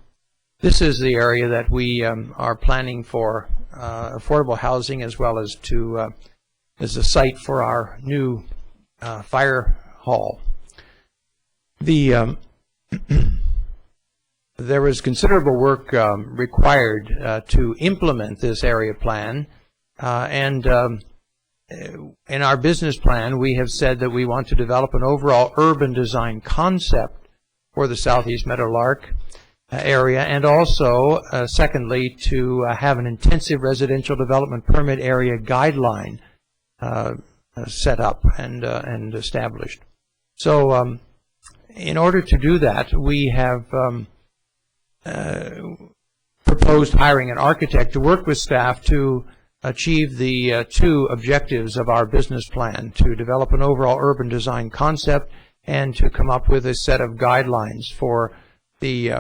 Speaker 6: This is the area that we are planning for affordable housing, as well as to as a site for our new fire hall. There was considerable work required to implement this area plan, and in our business plan we have said that we want to develop an overall urban design concept for the Southeast Meadowlark area, and also secondly to have an intensive residential development permit area guideline set up and established. So in order to do that, we have proposed hiring an architect to work with staff to achieve the two objectives of our business plan: to develop an overall urban design concept and to come up with a set of guidelines for the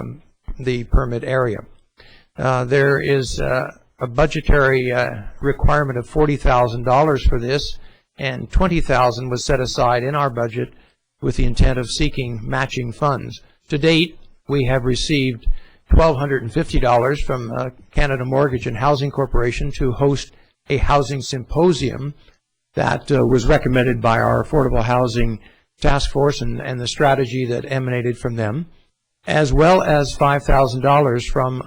Speaker 6: permit area. There is a budgetary requirement of $40,000 for this, and $20,000 was set aside in our budget with the intent of seeking matching funds. To date, we have received $1,250 from Canada Mortgage and Housing Corporation to host a housing symposium that was recommended by our Affordable Housing Task Force and the strategy that emanated from them, as well as $5,000 from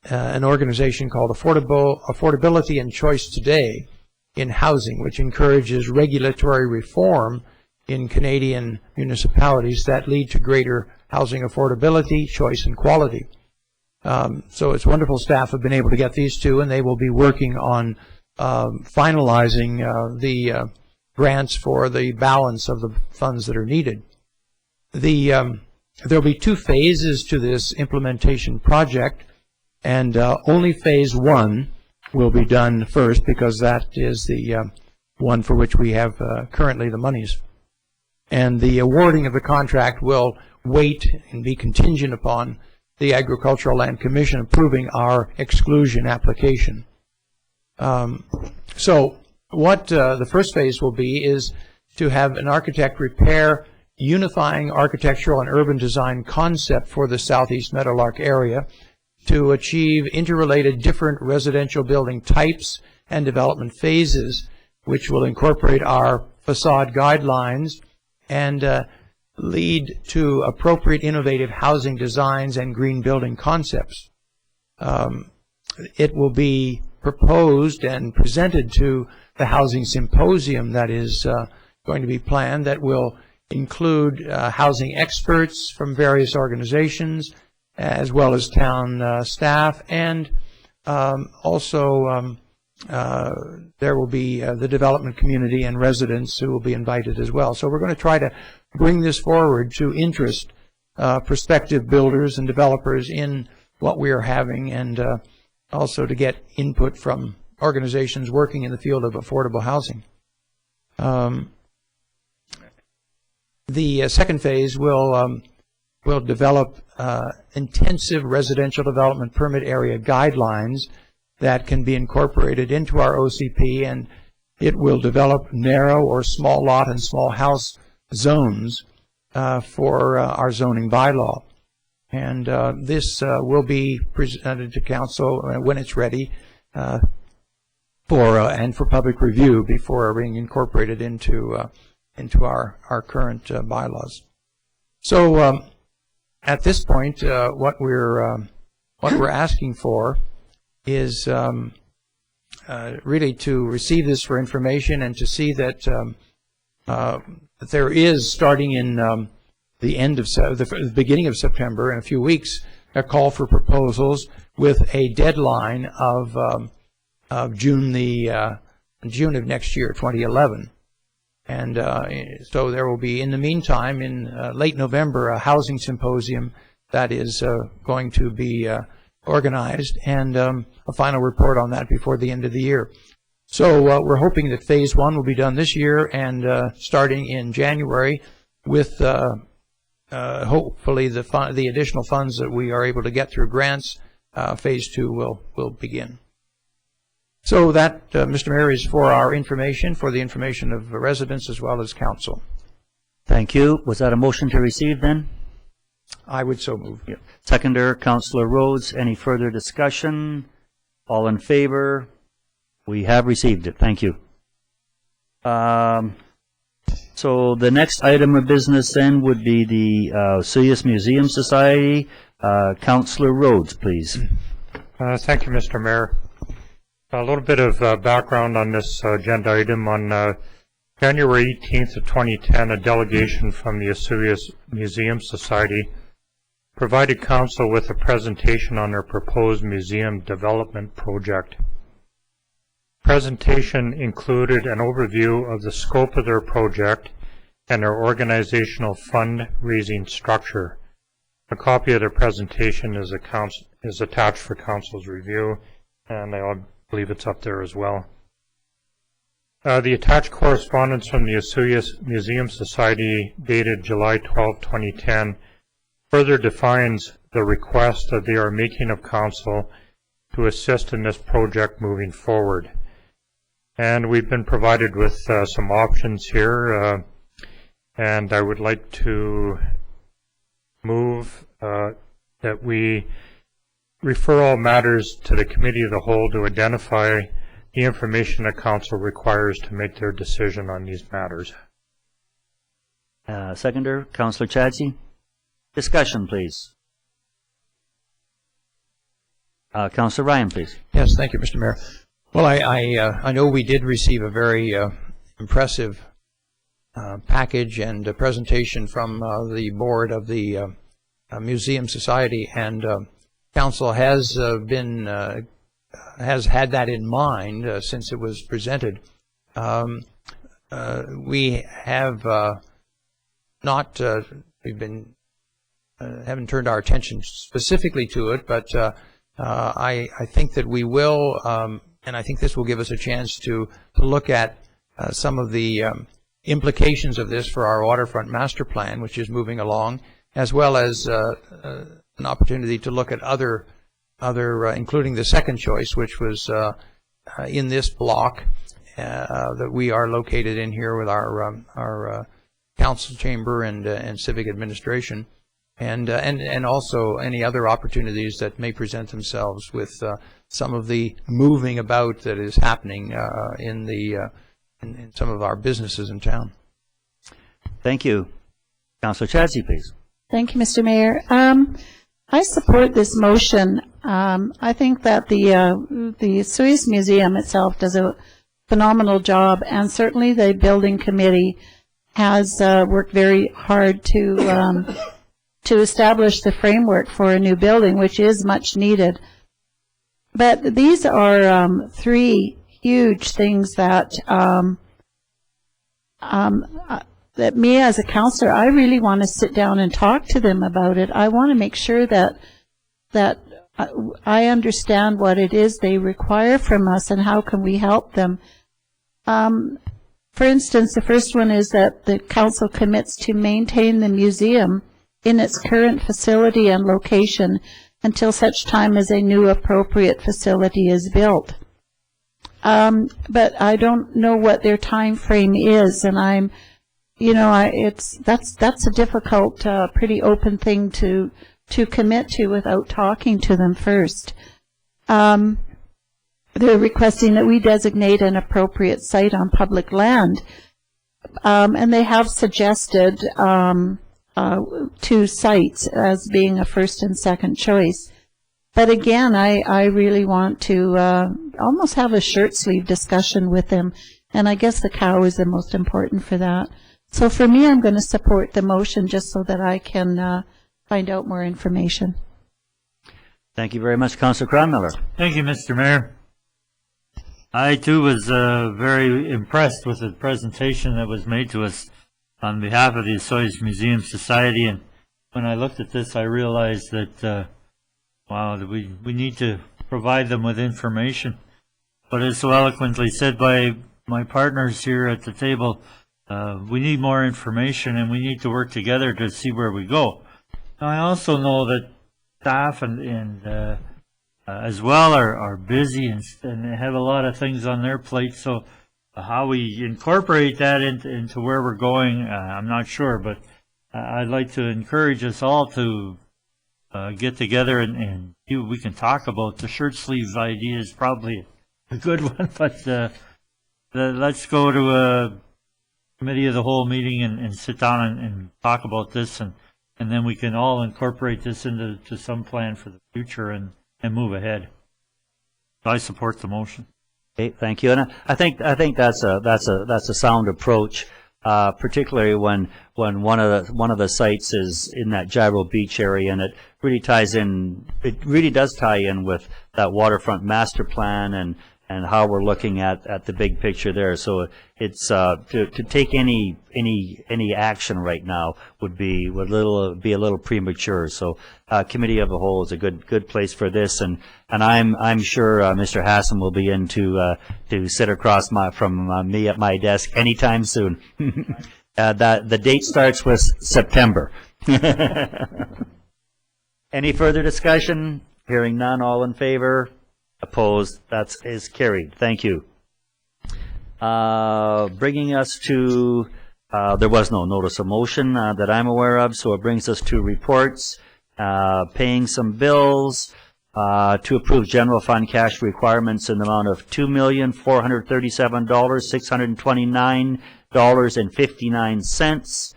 Speaker 6: an organization called Affordability and Choice Today in Housing, which encourages regulatory reform in Canadian municipalities that lead to greater housing affordability, choice, and quality. So it's wonderful staff have been able to get these two, and they will be working on finalizing the grants for the balance of the funds that are needed. There'll be two phases to this implementation project, and only phase one will be done first, because that is the one for which we have currently the monies. And the awarding of the contract will wait and be contingent upon the Agricultural Land Commission approving our exclusion application. So what the first phase will be is to have an architect prepare unifying architectural and urban design concept for the Southeast Meadowlark area to achieve interrelated different residential building types and development phases, which will incorporate our facade guidelines and lead to appropriate innovative housing designs and green building concepts. It will be proposed and presented to the housing symposium that is going to be planned, that will include housing experts from various organizations, as well as town staff, and also there will be the development community and residents who will be invited as well. So we're going to try to bring this forward to interest prospective builders and developers in what we are having, and also to get input from organizations working in the field of affordable housing. The second phase will develop intensive residential development permit area guidelines that can be incorporated into our OCP, and it will develop narrow or small lot and small house zones for our zoning bylaw. And this will be presented to council when it's ready for public review before being incorporated into our current bylaws. So at this point, what we're asking for is really to receive this for information and to see that that there is, starting in the beginning of September, in a few weeks, a call for proposals with a deadline of June of next year, 2011. And so there will be, in the meantime, in late November, a housing symposium that is going to be organized, and a final report on that before the end of the year. So we're hoping that phase one will be done this year, and starting in January with hopefully the additional funds that we are able to get through grants, phase two will begin. So that, Mr. Mayor, is for our information, for the information of residents as well as council.
Speaker 1: Thank you. Was that a motion to receive then?
Speaker 6: I would so move.
Speaker 1: Yeah. Seconder, Councillor Rhodes. Any further discussion? All in favor? We have received it. Thank you. So the next item of business then would be the Serious Museum Society. Councillor Rhodes, please.
Speaker 3: Thank you, Mr. Mayor. A little bit of background on this agenda item. On January 18th of 2010, a delegation from the Osoyoos Museum Society provided council with a presentation on their proposed museum development project. Presentation included an overview of the scope of their project and their organizational fundraising structure. A copy of their presentation is attached for council's review, and I believe it's up there as well. The attached correspondence from the Osoyoos Museum Society, dated July 12, 2010, further defines the request that they are making of council to assist in this project moving forward. And we've been provided with some options here, and I would like to move that we refer all matters to the Committee of the Whole to identify the information that council requires to make their decision on these matters.
Speaker 1: Seconder, Councillor Chadsey. Discussion, please. Councillor Ryan, please.
Speaker 6: Yes, thank you, Mr. Mayor. Well, I know we did receive a very impressive package and a presentation from the board of the Museum Society, and council has had that in mind since it was presented. We have haven't turned our attention specifically to it, but I think that we will, and I think this will give us a chance to look at some of the implications of this for our waterfront master plan, which is moving along, as well as an opportunity to look at other including the second choice, which was in this block that we are located in here with our council chamber and civic administration, and also any other opportunities that may present themselves with some of the moving about that is happening in some of our businesses in town.
Speaker 1: Thank you. Councillor Chadsey, please.
Speaker 5: Thank you, Mr. Mayor. I support this motion. I think that the Suez Museum itself does a phenomenal job, and certainly the building committee has worked very hard to establish the framework for a new building, which is much needed. But these are three huge things that that me as a councillor, I really want to sit down and talk to them about it. I want to make sure that I understand what it is they require from us and how can we help them. For instance, the first one is that the council commits to maintain the museum in its current facility and location until such time as a new appropriate facility is built. But I don't know what their time frame is, and I'm, that's a difficult, pretty open thing to commit to without talking to them first. They're requesting that we designate an appropriate site on public land, and they have suggested 2 sites as being a first and second choice. But again, I really want to almost have a shirt sleeve discussion with them, and I guess the cow is the most important for that. So for me, I'm going to support the motion just so that I can find out more information.
Speaker 1: Thank you very much, Councillor Cronmiller.
Speaker 4: Thank you, Mr. Mayor. I, too, was very impressed with the presentation that was made to us on behalf of the Osoyoos Museum Society. And when I looked at this, I realized that, wow, we need to provide them with information. But as so eloquently said by my partners here at the table, we need more information and we need to work together to see where we go. Now, I also know that staff and as well are busy and have a lot of things on their plate. So how we incorporate that into where we're going, I'm not sure. But I'd like to encourage us all to get together and see what we can talk about. The shirt sleeve idea is probably a good one, but let's go to a committee of the whole meeting and sit down and talk about this, and then we can all incorporate this into some plan for the future and move ahead. So I support the motion.
Speaker 1: Okay, thank you. And I think that's a sound approach, particularly when one of the sites is in that Gyro Beach area, and it really does tie in with that waterfront master plan and how we're looking at the big picture there. So it's to take any action right now would be a little premature. So committee of the whole is a good place for this, and I'm sure Mr. Hassan will be in to sit across from me at my desk anytime soon. The date starts with September. Any further discussion? Hearing none, all in favor? Opposed? That is carried. Thank you. Bringing us to, there was no notice of motion that I'm aware of, so it brings us to reports, paying some bills, to approve general fund cash requirements in the amount of $2,437,629.59.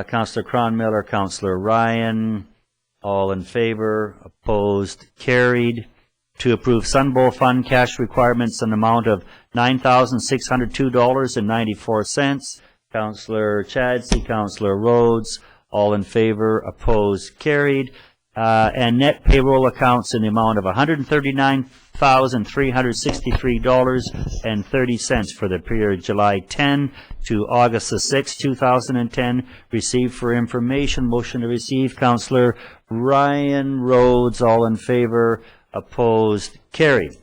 Speaker 1: Councillor Cronmiller, Councillor Ryan, all in favor, opposed, carried. To approve Sun Bowl Fund cash requirements in the amount of $9,602.94. Councillor Chadsey, Councillor Rhodes, all in favor, opposed, carried. And net payroll accounts in the amount of $139,363.30 for the period July 10 to August the 6th, 2010. Received for information. Motion to receive. Councillor Ryan, Rhodes, all in favor, opposed, carried.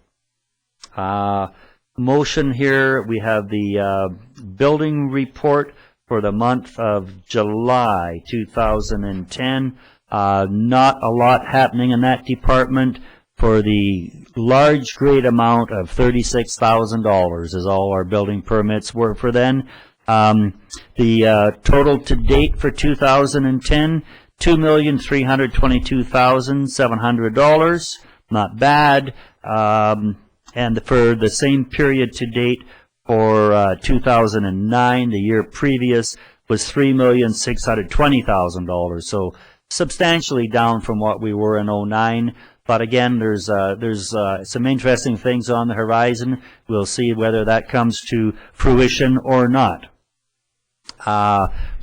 Speaker 1: Motion here, we have the building report for the month of July 2010. Not a lot happening in that department. For the large great amount of $36,000 is all our building permits were for then. The total to date for 2010, $2,322,700. Not bad. And for the same period to date for 2009, the year previous, was $3,620,000. So substantially down from what we were in '09. But again, there's some interesting things on the horizon. We'll see whether that comes to fruition or not.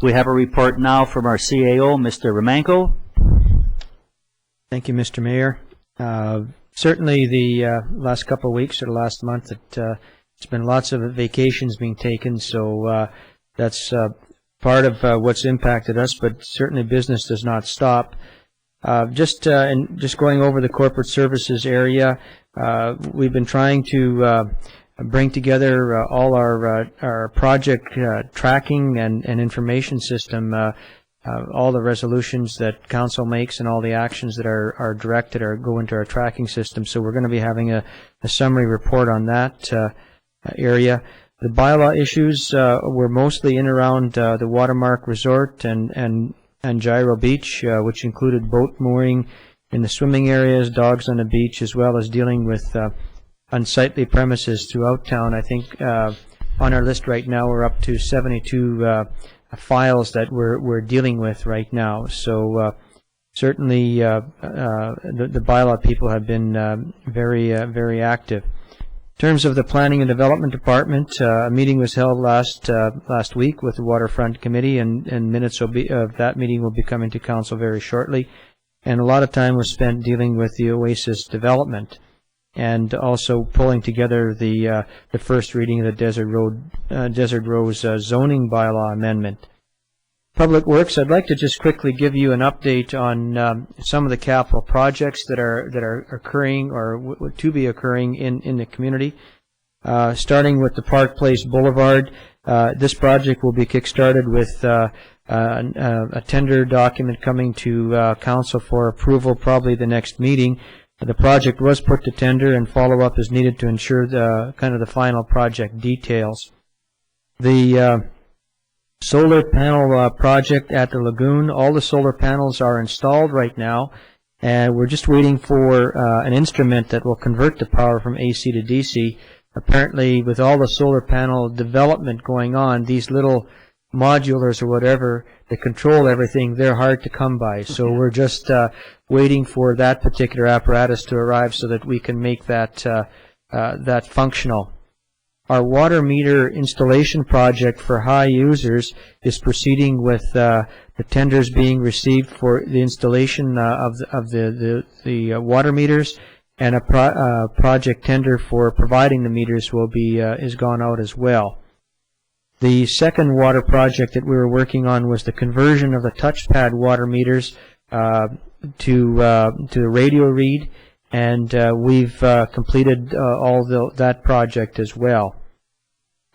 Speaker 1: We have a report now from our CAO, Mr. Romanko.
Speaker 9: Thank you, Mr. Mayor. Certainly the last couple of weeks or the last month, it's been lots of vacations being taken, so that's part of what's impacted us, but certainly business does not stop. Just going over the corporate services area, we've been trying to bring together all our project tracking and information system, all the resolutions that council makes and all the actions that are directed go into our tracking system. So we're going to be having a summary report on that area. The bylaw issues were mostly in around the Watermark Resort and Gyro Beach, which included boat mooring in the swimming areas, dogs on the beach, as well as dealing with unsightly premises throughout town. I think on our list right now we're up to 72 files that we're dealing with right now. So certainly the bylaw people have been very active. In terms of the Planning and Development Department, a meeting was held last week with the Waterfront Committee, and minutes of that meeting will be coming to council very shortly. And a lot of time was spent dealing with the Oasis development, and also pulling together the first reading of the Desert Rose zoning bylaw amendment. Public Works, I'd like to just quickly give you an update on some of the capital projects that are occurring or to be occurring in the community. Starting with the Park Place Boulevard, this project will be kickstarted with a tender document coming to council for approval probably the next meeting. The project was put to tender, and follow-up is needed to ensure the final project details. The solar panel project at the lagoon, all the solar panels are installed right now, and we're just waiting for an instrument that will convert the power from AC to DC. Apparently, with all the solar panel development going on, these little modulars or whatever that control everything, they're hard to come by. So we're just waiting for that particular apparatus to arrive so that we can make that functional. Our water meter installation project for high users is proceeding with the tenders being received for the installation of the water meters, and a project tender for providing the meters will be is gone out as well. The second water project that we were working on was the conversion of the touchpad water meters to radio read, and we've completed that project as well.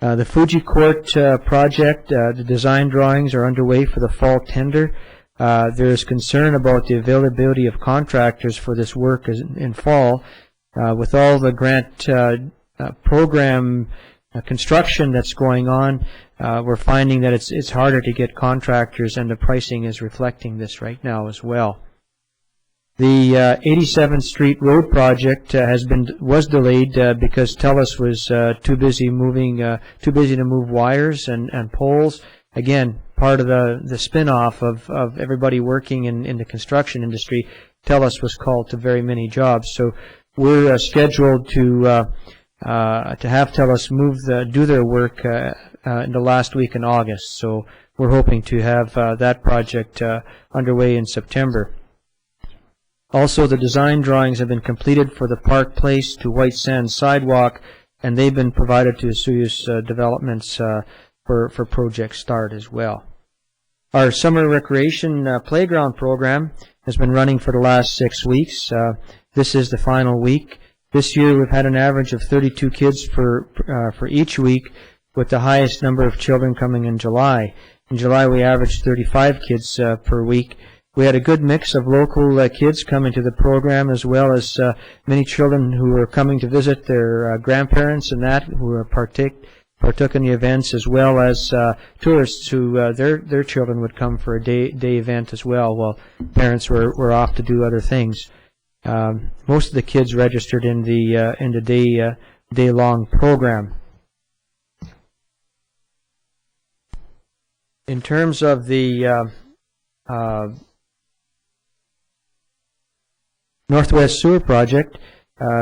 Speaker 9: The Fuji Court project, the design drawings are underway for the fall tender. There is concern about the availability of contractors for this work in fall. With all the grant program construction that's going on, we're finding that it's harder to get contractors, and the pricing is reflecting this right now as well. The 87th Street Road project was delayed because TELUS was too busy to move wires and poles. Again, part of the spin-off of everybody working in the construction industry. TELUS was called to very many jobs, so we're scheduled to have TELUS do their work in the last week in August. So we're hoping to have that project underway in September. Also, the design drawings have been completed for the Park Place to White Sands sidewalk, and they've been provided to Asuyas Developments for Project Start as well. Our summer recreation playground program has been running for the last 6 weeks. This is the final week. This year we've had an average of 32 kids for each week, with the highest number of children coming in July. In July we averaged 35 kids per week. We had a good mix of local kids coming to the program, as well as many children who were coming to visit their grandparents and that, who were partook in the events, as well as tourists who their children would come for a day event as well, while parents were off to do other things. Most of the kids registered in the day-long program. In terms of the Northwest Sewer Project,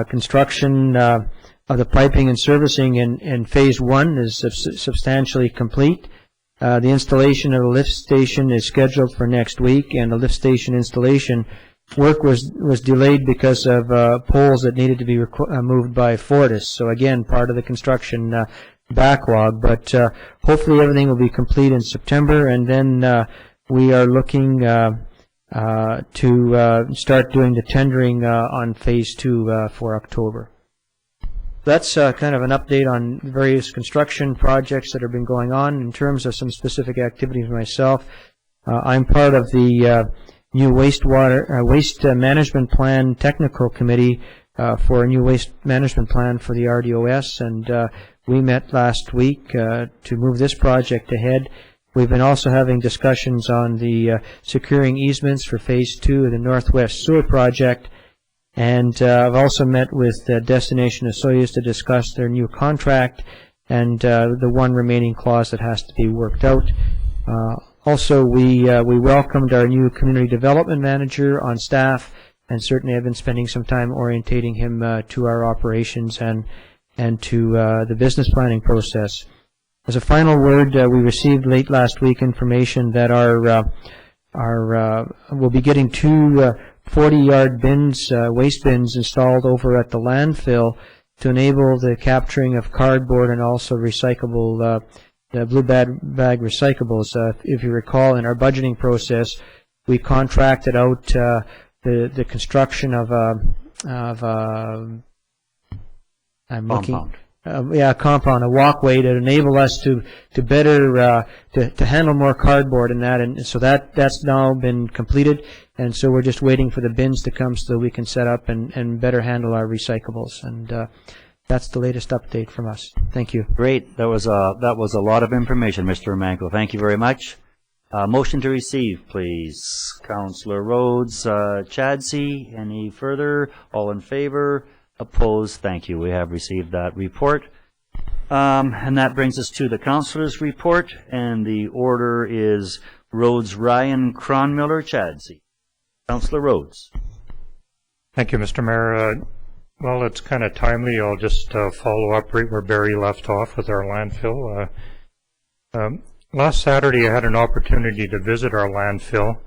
Speaker 9: construction of the piping and servicing in Phase 1 is substantially complete. The installation of the lift station is scheduled for next week, and the lift station installation work was delayed because of poles that needed to be moved by Fortis. So again, part of the construction backlog, but hopefully everything will be complete in September, and then we are looking to start doing the tendering on Phase 2 for October. That's kind of an update on various construction projects that have been going on. In terms of some specific activities myself, I'm part of the new waste management plan technical committee for a new waste management plan for the RDOS, and we met last week to move this project ahead. We've been also having discussions on the securing easements for Phase 2 of the Northwest Sewer Project. And I've also met with Destination Osoyoos to discuss their new contract and the one remaining clause that has to be worked out. Also, we welcomed our new community development manager on staff, and certainly I've been spending some time orientating him to our operations and to the business planning process. As a final word, we received late last week information that we'll be getting two 40-yard bins, waste bins installed over at the landfill to enable the capturing of cardboard and also recyclable, the blue bag recyclables. If you recall, in our budgeting process, we contracted out the construction of a compound, a walkway to enable us to better to handle more cardboard and that, and so that's now been completed, and so we're just waiting for the bins to come so that we can set up and better handle our recyclables, and that's the latest update from us. Thank you.
Speaker 1: Great. That was a lot of information, Mr. Romanko. Thank you very much. Motion to receive, please. Councillor Rhodes, Chadsey, any further? All in favor? Opposed? Thank you. We have received that report. And that brings us to the councillor's report, and the order is Rhodes, Ryan, Cronmiller, Chadsey. Councillor Rhodes.
Speaker 3: Thank you, Mr. Mayor. Well, it's kind of timely. I'll just follow up right where Barry left off with our landfill. Last Saturday, I had an opportunity to visit our landfill,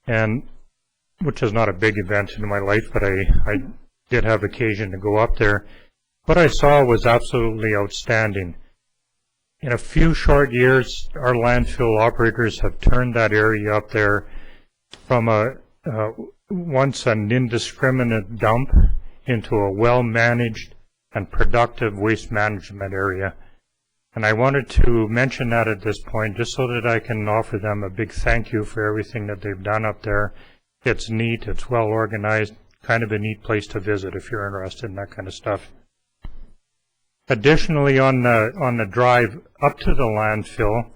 Speaker 3: and which is not a big event in my life, but I did have occasion to go up there. What I saw was absolutely outstanding. In a few short years, our landfill operators have turned that area up there from once an indiscriminate dump into a well-managed and productive waste management area. And I wanted to mention that at this point just so that I can offer them a big thank you for everything that they've done up there. It's neat, it's well organized, kind of a neat place to visit if you're interested in that kind of stuff. Additionally, on the drive up to the landfill,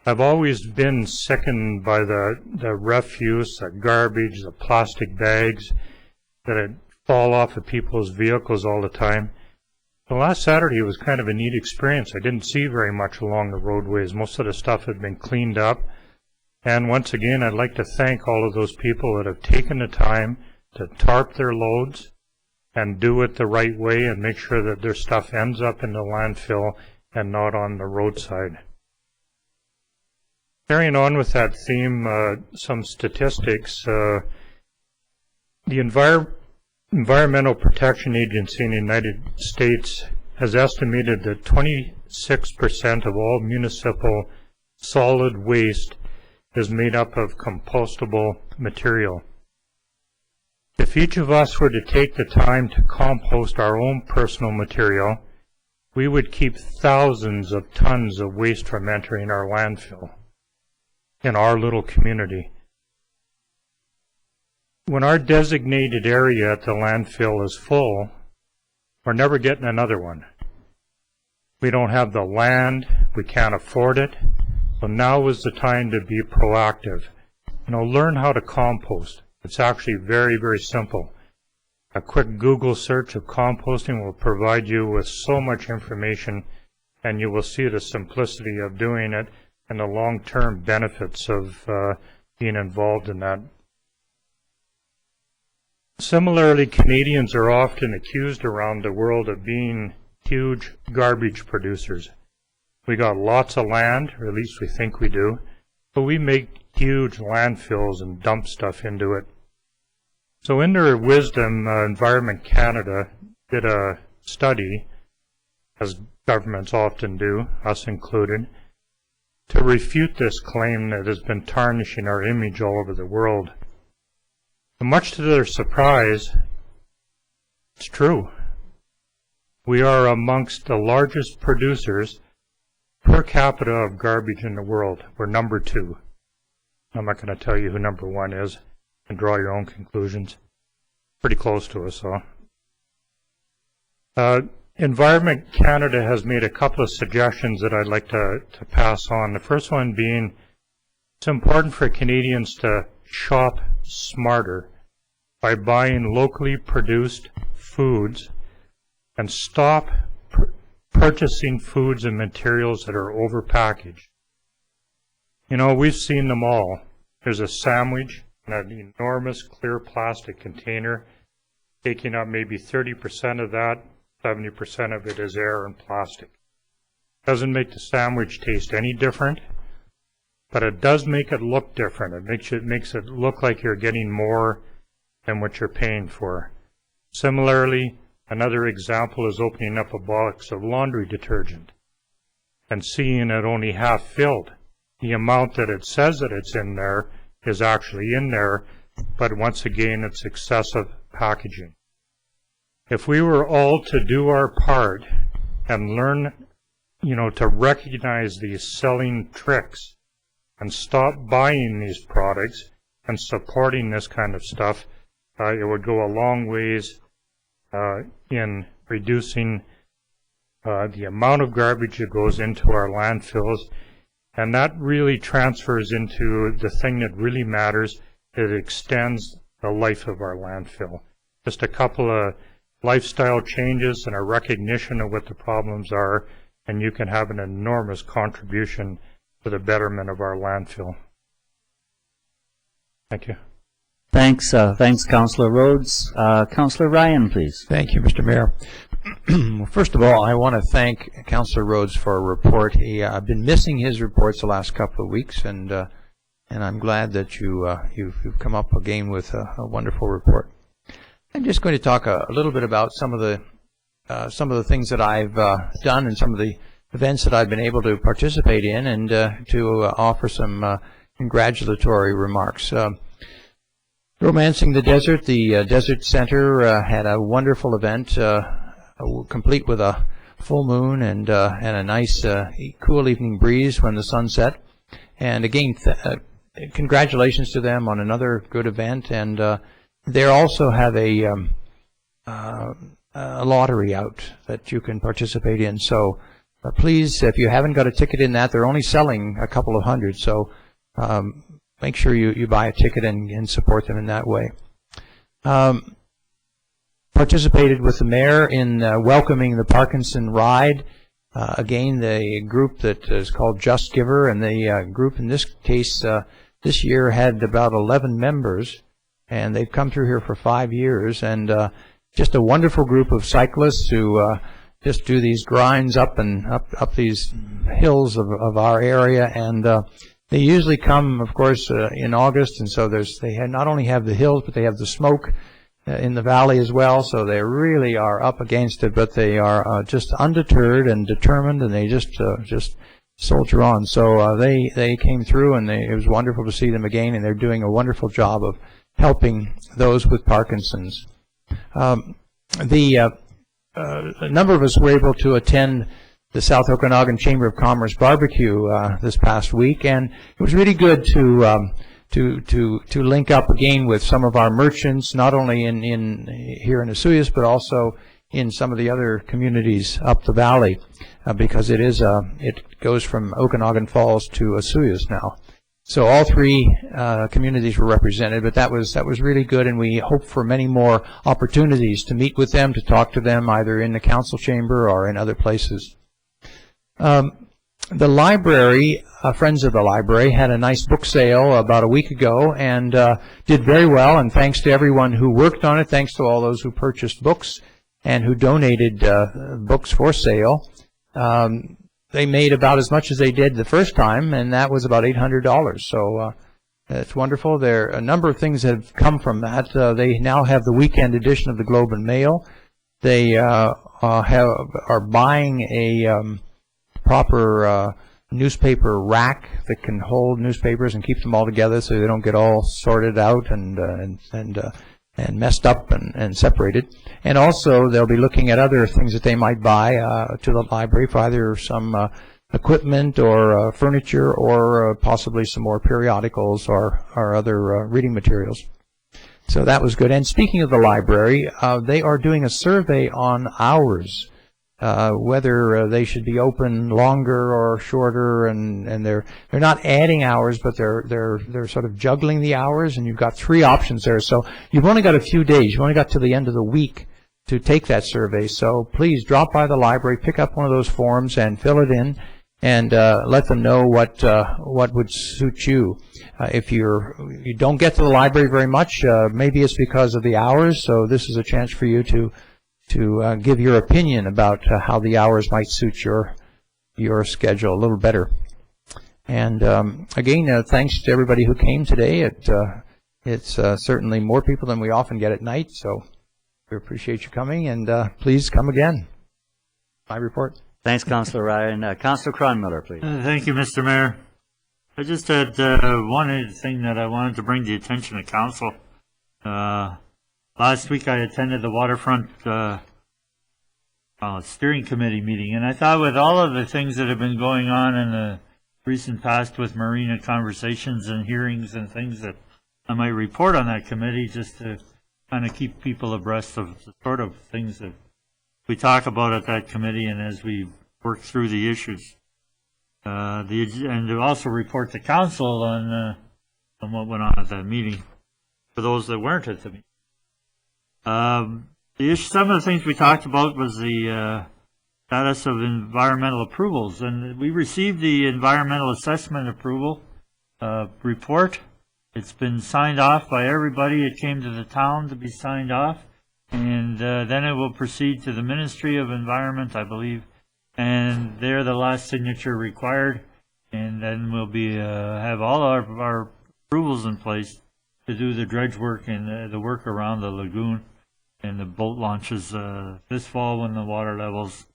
Speaker 3: I've always been sickened by the refuse, the garbage, the plastic bags that fall off of people's vehicles all the time. The last Saturday was kind of a neat experience. I didn't see very much along the roadways. Most of the stuff had been cleaned up. And once again, I'd like to thank all of those people that have taken the time to tarp their loads and do it the right way and make sure that their stuff ends up in the landfill and not on the roadside. Carrying on with that theme, some statistics. The Environmental Protection Agency in the United States has estimated that 26% of all municipal solid waste is made up of compostable material. If each of us were to take the time to compost our own personal material, we would keep thousands of tons of waste from entering our landfill in our little community. When our designated area at the landfill is full, we're never getting another one. We don't have the land, we can't afford it, so now is the time to be proactive. Learn how to compost. It's actually very, very simple. A quick Google search of composting will provide you with so much information, and you will see the simplicity of doing it and the long-term benefits of being involved in that. Similarly, Canadians are often accused around the world of being huge garbage producers. We got lots of land, or at least we think we do, but we make huge landfills and dump stuff into it. So in their wisdom, Environment Canada did a study, as governments often do, us included, to refute this claim that has been tarnishing our image all over the world. And much to their surprise, it's true. We are amongst the largest producers per capita of garbage in the world. We're number 2. I'm not going to tell you who number 1 is and draw your own conclusions. Pretty close to us, though. Environment Canada has made a couple of suggestions that I'd like to pass on. The first one being it's important for Canadians to shop smarter by buying locally produced foods and stop purchasing foods and materials that are overpackaged. You know, we've seen them all. There's a sandwich in an enormous clear plastic container, taking up maybe 30% of that, 70% of it is air and plastic. Doesn't make the sandwich taste any different, but it does make it look different. It makes it look like you're getting more than what you're paying for. Similarly, another example is opening up a box of laundry detergent and seeing it only half filled. The amount that it says that it's in there is actually in there, but once again, it's excessive packaging. If we were all to do our part and learn, to recognize these selling tricks and stop buying these products and supporting this kind of stuff, it would go a long ways in reducing the amount of garbage that goes into our landfills. And that really transfers into the thing that really matters. It extends the life of our landfill. Just a couple of lifestyle changes and a recognition of what the problems are, and you can have an enormous contribution to the betterment of our landfill. Thank you.
Speaker 1: Thanks, Councillor Rhodes. Councillor Ryan, please.
Speaker 6: Thank you, Mr. Mayor. First of all, I want to thank Councillor Rhodes for a report. I've been missing his reports the last couple of weeks, and I'm glad that you've come up again with a wonderful report. I'm just going to talk a little bit about some of the things that I've done and some of the events that I've been able to participate in, and to offer some congratulatory remarks. Romancing the Desert, the Desert Center had a wonderful event, complete with a full moon and a nice cool evening breeze when the sun set. And again, congratulations to them on another good event. And they also have a lottery out that you can participate in. So please, if you haven't got a ticket in that, they're only selling a couple of hundred. So make sure you buy a ticket and support them in that way. Participated with the mayor in welcoming the Parkinson Ride. Again, the group that is called Just Giver, and the group in this case this year had about 11 members, and they've come through here for 5 years, and just a wonderful group of cyclists who just do these grinds up these hills of our area, and they usually come, of course, in August, and so they not only have the hills, but they have the smoke in the valley as well, so they really are up against it, but they are just undeterred and determined, and they just soldier on. So they came through, and it was wonderful to see them again, and they're doing a wonderful job of helping those with Parkinson's. A number of us were able to attend the South Okanagan Chamber of Commerce barbecue this past week, and it was really good to link up again with some of our merchants, not only here in Osoyoos, but also in some of the other communities up the valley, because it goes from Okanagan Falls to Osoyoos now. So all three communities were represented, but that was really good, and we hope for many more opportunities to meet with them, to talk to them either in the council chamber or in other places. the library, Friends of the Library, had a nice book sale about a week ago and did very well. And thanks to everyone who worked on it, thanks to all those who purchased books and who donated books for sale. They made about as much as they did the first time, and that was about $800. So it's wonderful. There a number of things have come from that. They now have the weekend edition of the Globe and Mail. They are buying a proper newspaper rack that can hold newspapers and keep them all together so they don't get all sorted out and messed up and separated. And also they'll be looking at other things that they might buy to the library for either some equipment or furniture or possibly some more periodicals or other reading materials. So that was good. And speaking of the library, they are doing a survey on hours, whether they should be open longer or shorter, and they're not adding hours, but they're sort of juggling the hours, and you've got 3 options there. So you've only got a few days. You've only got to the end of the week to take that survey. So please drop by the library, pick up one of those forms, and fill it in, and let them know what would suit you. If you don't get to the library very much, maybe it's because of the hours. So this is a chance for you to give your opinion about how the hours might suit your schedule a little better. And again, thanks to everybody who came today. It's certainly more people than we often get at night, so we appreciate you coming, and please come again. My report.
Speaker 1: Thanks, Councillor Ryan. Councillor Cronmiller, please.
Speaker 4: Thank you, Mr. Mayor. I just had one thing that I wanted to bring to the attention of council. Last week I attended the waterfront steering committee meeting, and I thought with all of the things that have been going on in the recent past with marina conversations and hearings and things, that I might report on that committee just to kind of keep people abreast of the sort of things that we talk about at that committee and as we work through the issues. And to also report to council on what went on at that meeting for those that weren't at the meeting. Some of the things we talked about was the status of environmental approvals, and we received the environmental assessment approval report. It's been signed off by everybody. It came to the town to be signed off, and then it will proceed to the Ministry of Environment, I believe, and they're the last signature required, and then we'll be have all our approvals in place to do the dredge work and the work around the lagoon and the boat launches this fall when the water levels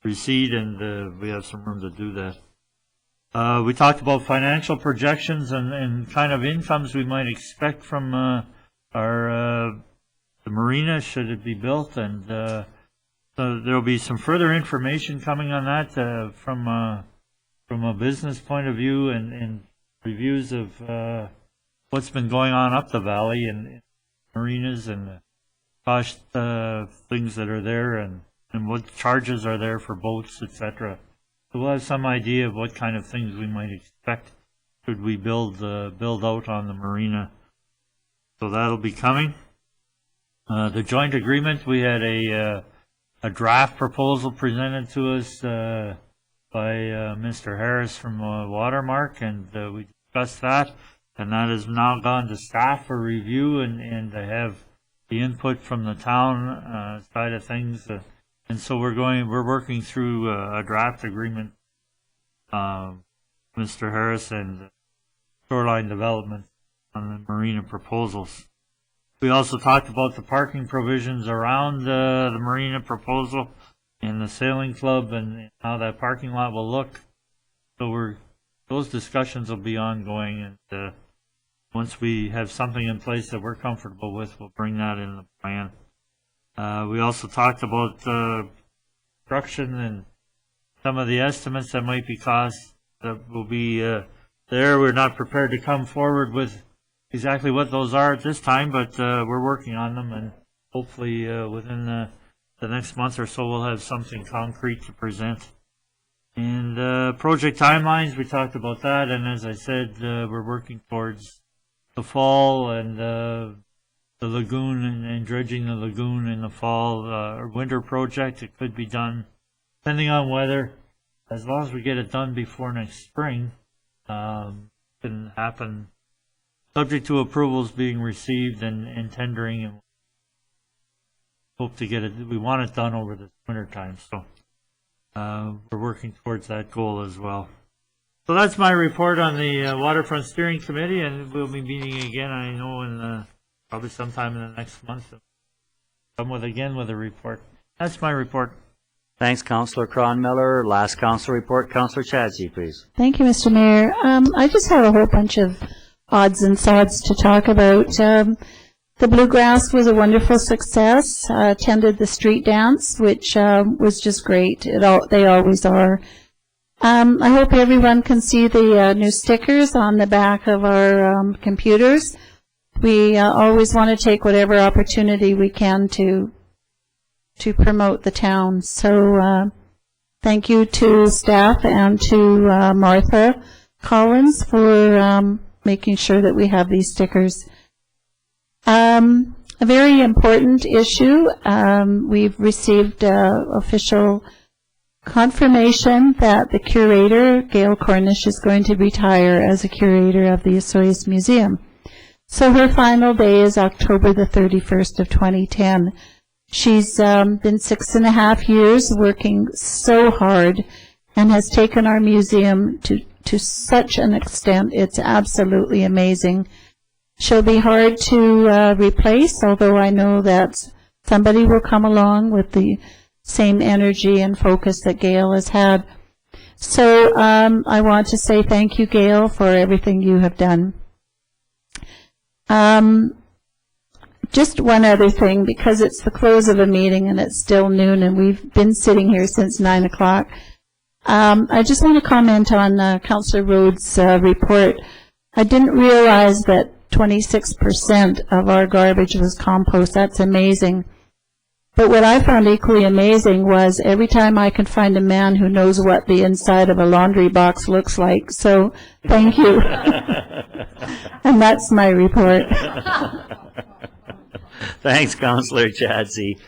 Speaker 4: recede, and we have some room to do that. We talked about financial projections and kind of incomes we might expect from the marina should it be built, and so there will be some further information coming on that from a business point of view and reviews of what's been going on up the valley and marinas and the cost things that are there and what charges are there for boats, etc. So we'll have some idea of what kind of things we might expect should we build out on the marina. So that'll be coming. The joint agreement, we had a draft proposal presented to us by Mr. Harris from Watermark, and we discussed that, and that has now gone to staff for review and to have the input from the town side of things, and so we're working through a draft agreement, Mr. Harris and Shoreline Development on the marina proposals. We also talked about the parking provisions around the marina proposal and the sailing club and how that parking lot will look. So those discussions will be ongoing, and once we have something in place that we're comfortable with, we'll bring that in the plan. We also talked about construction and some of the estimates that might be cost that will be there. We're not prepared to come forward with exactly what those are at this time, but we're working on them, and hopefully within the next month or so we'll have something concrete to present. And project timelines, we talked about that, and as I said, we're working towards the fall and the lagoon and dredging the lagoon in the fall or winter project. It could be done depending on weather. as long as we get it done before next spring, can happen, subject to approvals being received and tendering, and hope to get it, we want it done over the winter time, so we're working towards that goal as well. So that's my report on the Waterfront Steering Committee, and we'll be meeting again, I know, in probably sometime in the next month. Come again with a report. That's my report.
Speaker 1: Thanks, Councillor Cronmiller. Last council report, Councillor Chadsey, please.
Speaker 5: Thank you, Mr. Mayor. I just have a whole bunch of odds and sods to talk about. The Bluegrass was a wonderful success. Attended the street dance, which was just great. They always are. I hope everyone can see the new stickers on the back of our computers. We always want to take whatever opportunity we can to promote the town. So thank you to staff and to Martha Collins for making sure that we have these stickers. A very important issue, we've received official confirmation that the curator, Gail Cornish, is going to retire as a curator of the Osoyoos Museum. So her final day is October the 31st of 2010. She's been 6.5 years working so hard and has taken our museum to such an extent. It's absolutely amazing. She'll be hard to replace, although I know that somebody will come along with the same energy and focus that Gail has had. So I want to say thank you, Gail, for everything you have done. Just one other thing, because it's the close of a meeting and it's still noon and we've been sitting here since 9 o'clock. I just want to comment on Councillor Rhodes' report. I didn't realize that 26% of our garbage was compost. That's amazing. But what I found equally amazing was every time I can find a man who knows what the inside of a laundry box looks like. So thank you. And that's my report.
Speaker 1: Thanks, Councillor Chadsey.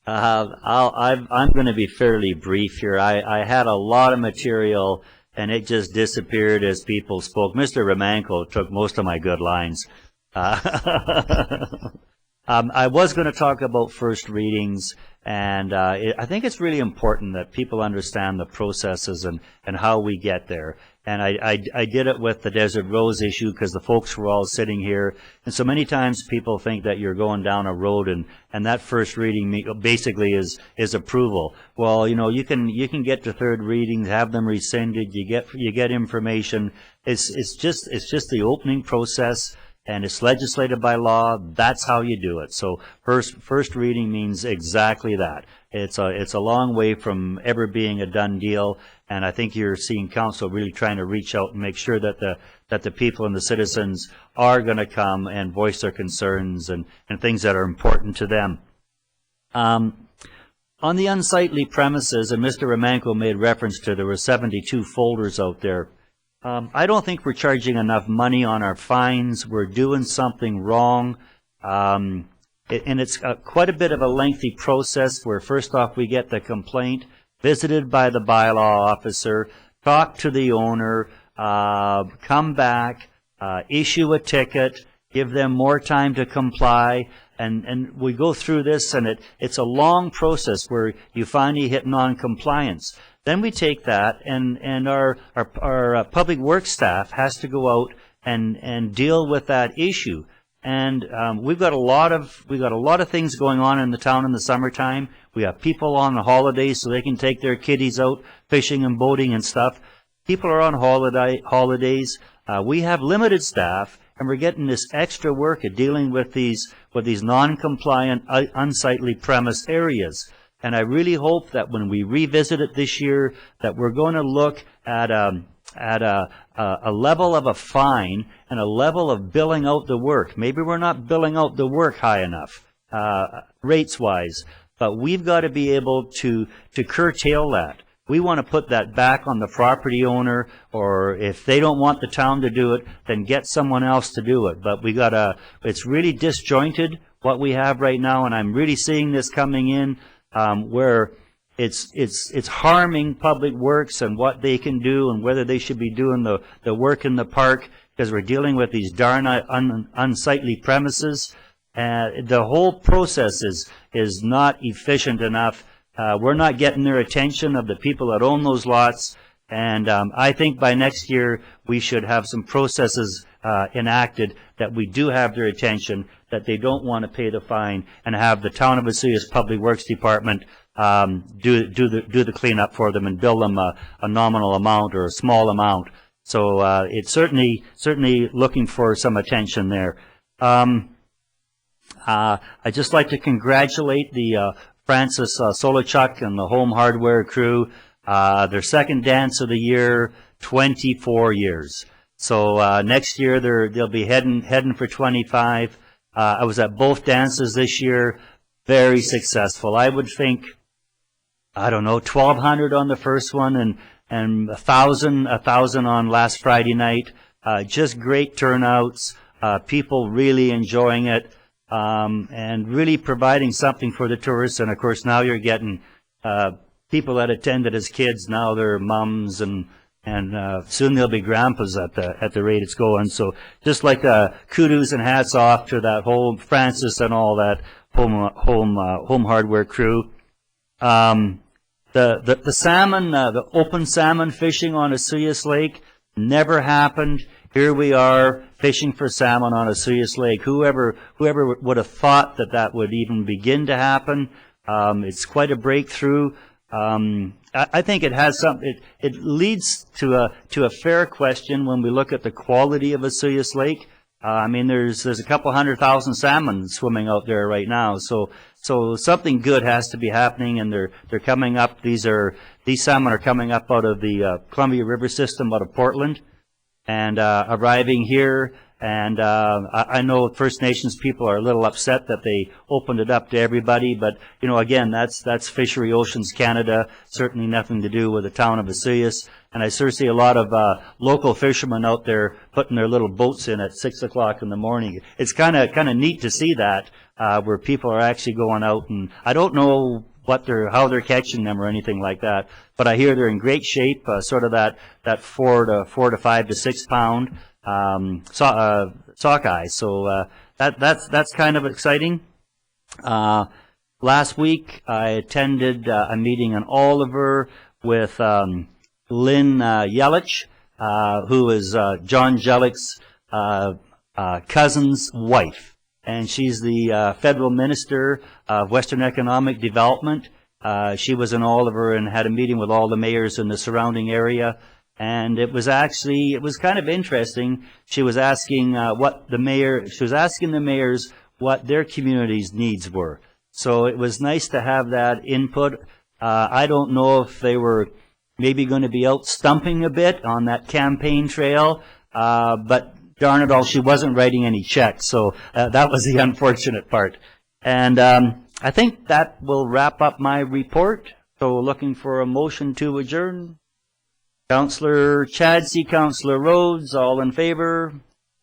Speaker 1: I'm going to be fairly brief here. I had a lot of material, and it just disappeared as people spoke. Mr. Romanko took most of my good lines. I was going to talk about first readings, and I think it's really important that people understand the processes and how we get there. And I did it with the Desert Rose issue because the folks were all sitting here. And so many times people think that you're going down a road and that first reading basically is approval. Well, you know, you can get to third readings, have them rescinded, you get information. It's just the opening process, and it's legislated by law. That's how you do it. So first reading means exactly that. It's a long way from ever being a done deal. And I think you're seeing council really trying to reach out and make sure that the people and the citizens are going to come and voice their concerns and things that are important to them. On the unsightly premises, and Mr. Romanko made reference to, there were 72 folders out there. I don't think we're charging enough money on our fines. We're doing something wrong. And it's quite a bit of a lengthy process where first off we get the complaint, visited by the bylaw officer, talk to the owner, come back, issue a ticket, give them more time to comply, and we go through this, and it's a long process where you finally hit non-compliance. Then we take that, and our public works staff has to go out and deal with that issue. And we've got a lot of things going on in the town in the summertime. We have people on the holidays so they can take their kiddies out fishing and boating and stuff. People are on holidays. We have limited staff, and we're getting this extra work at dealing with these non-compliant, unsightly premise areas. And I really hope that when we revisit it this year, that we're going to look at a level of a fine and a level of billing out the work. Maybe we're not billing out the work high enough, rates-wise, but we've got to be able to curtail that. We want to put that back on the property owner, or if they don't want the town to do it, then get someone else to do it. But it's really disjointed what we have right now, and I'm really seeing this coming in where it's harming Public Works and what they can do and whether they should be doing the work in the park, because we're dealing with these darn unsightly premises. The whole process is not efficient enough. We're not getting their attention of the people that own those lots. And I think by next year, we should have some processes enacted that we do have their attention, that they don't want to pay the fine, and have the Town of Vesuvius Public Works Department do the cleanup for them and bill them a nominal amount or a small amount. So it's certainly looking for some attention there. I'd just like to congratulate the Francis Solichuk and the Home Hardware crew. Their second dance of the year, 24 years. So next year they'll be heading for 25. I was at both dances this year, very successful. I would think, I don't know, 1,200 on the first one and 1,000 on last Friday night. Just great turnouts, people really enjoying it, and really providing something for the tourists. And of course now you're getting people that attended as kids, now they're mums and soon they'll be grandpas at the rate it's going. So just like kudos and hats off to that whole Francis and all that home hardware crew. The salmon, the open salmon fishing on Vesuvius Lake never happened. Here we are fishing for salmon on Vesuvius Lake. Whoever would have thought that would even begin to happen? It's quite a breakthrough. I think it has it leads to a fair question when we look at the quality of Vesuvius Lake. I mean, there's a couple 100,000 salmon swimming out there right now. So something good has to be happening, and they're coming up. These salmon are coming up out of the Columbia River system out of Portland, and arriving here. And I know First Nations people are a little upset that they opened it up to everybody, but you know, again, that's Fishery Oceans Canada, certainly nothing to do with the town of Vesuvius. And I sure see a lot of local fishermen out there putting their little boats in at 6 o'clock in the morning. It's kind of neat to see that, where people are actually going out, and I don't know how they're catching them or anything like that, but I hear they're in great shape, sort of that 4 to 5 to 6 pound sockeye. So that's kind of exciting. Last week I attended a meeting in Oliver with Lynn Yelich, who is John Jellick's cousin's wife, and she's the federal minister of Western Economic Development. She was in Oliver and had a meeting with all the mayors in the surrounding area. And it was kind of interesting. She was asking the mayors what their community's needs were. So it was nice to have that input. I don't know if they were maybe going to be out stumping a bit on that campaign trail, but darn it all, she wasn't writing any checks. So that was the unfortunate part. And I think that will wrap up my report. So looking for a motion to adjourn. Councillor Chadsey, Councillor Rhodes, all in favor?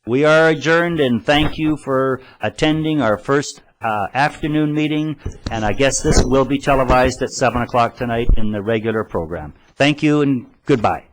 Speaker 1: We are adjourned, and thank you for attending our first afternoon meeting, and I guess this will be televised at 7 o'clock tonight in the regular program. Thank you and goodbye.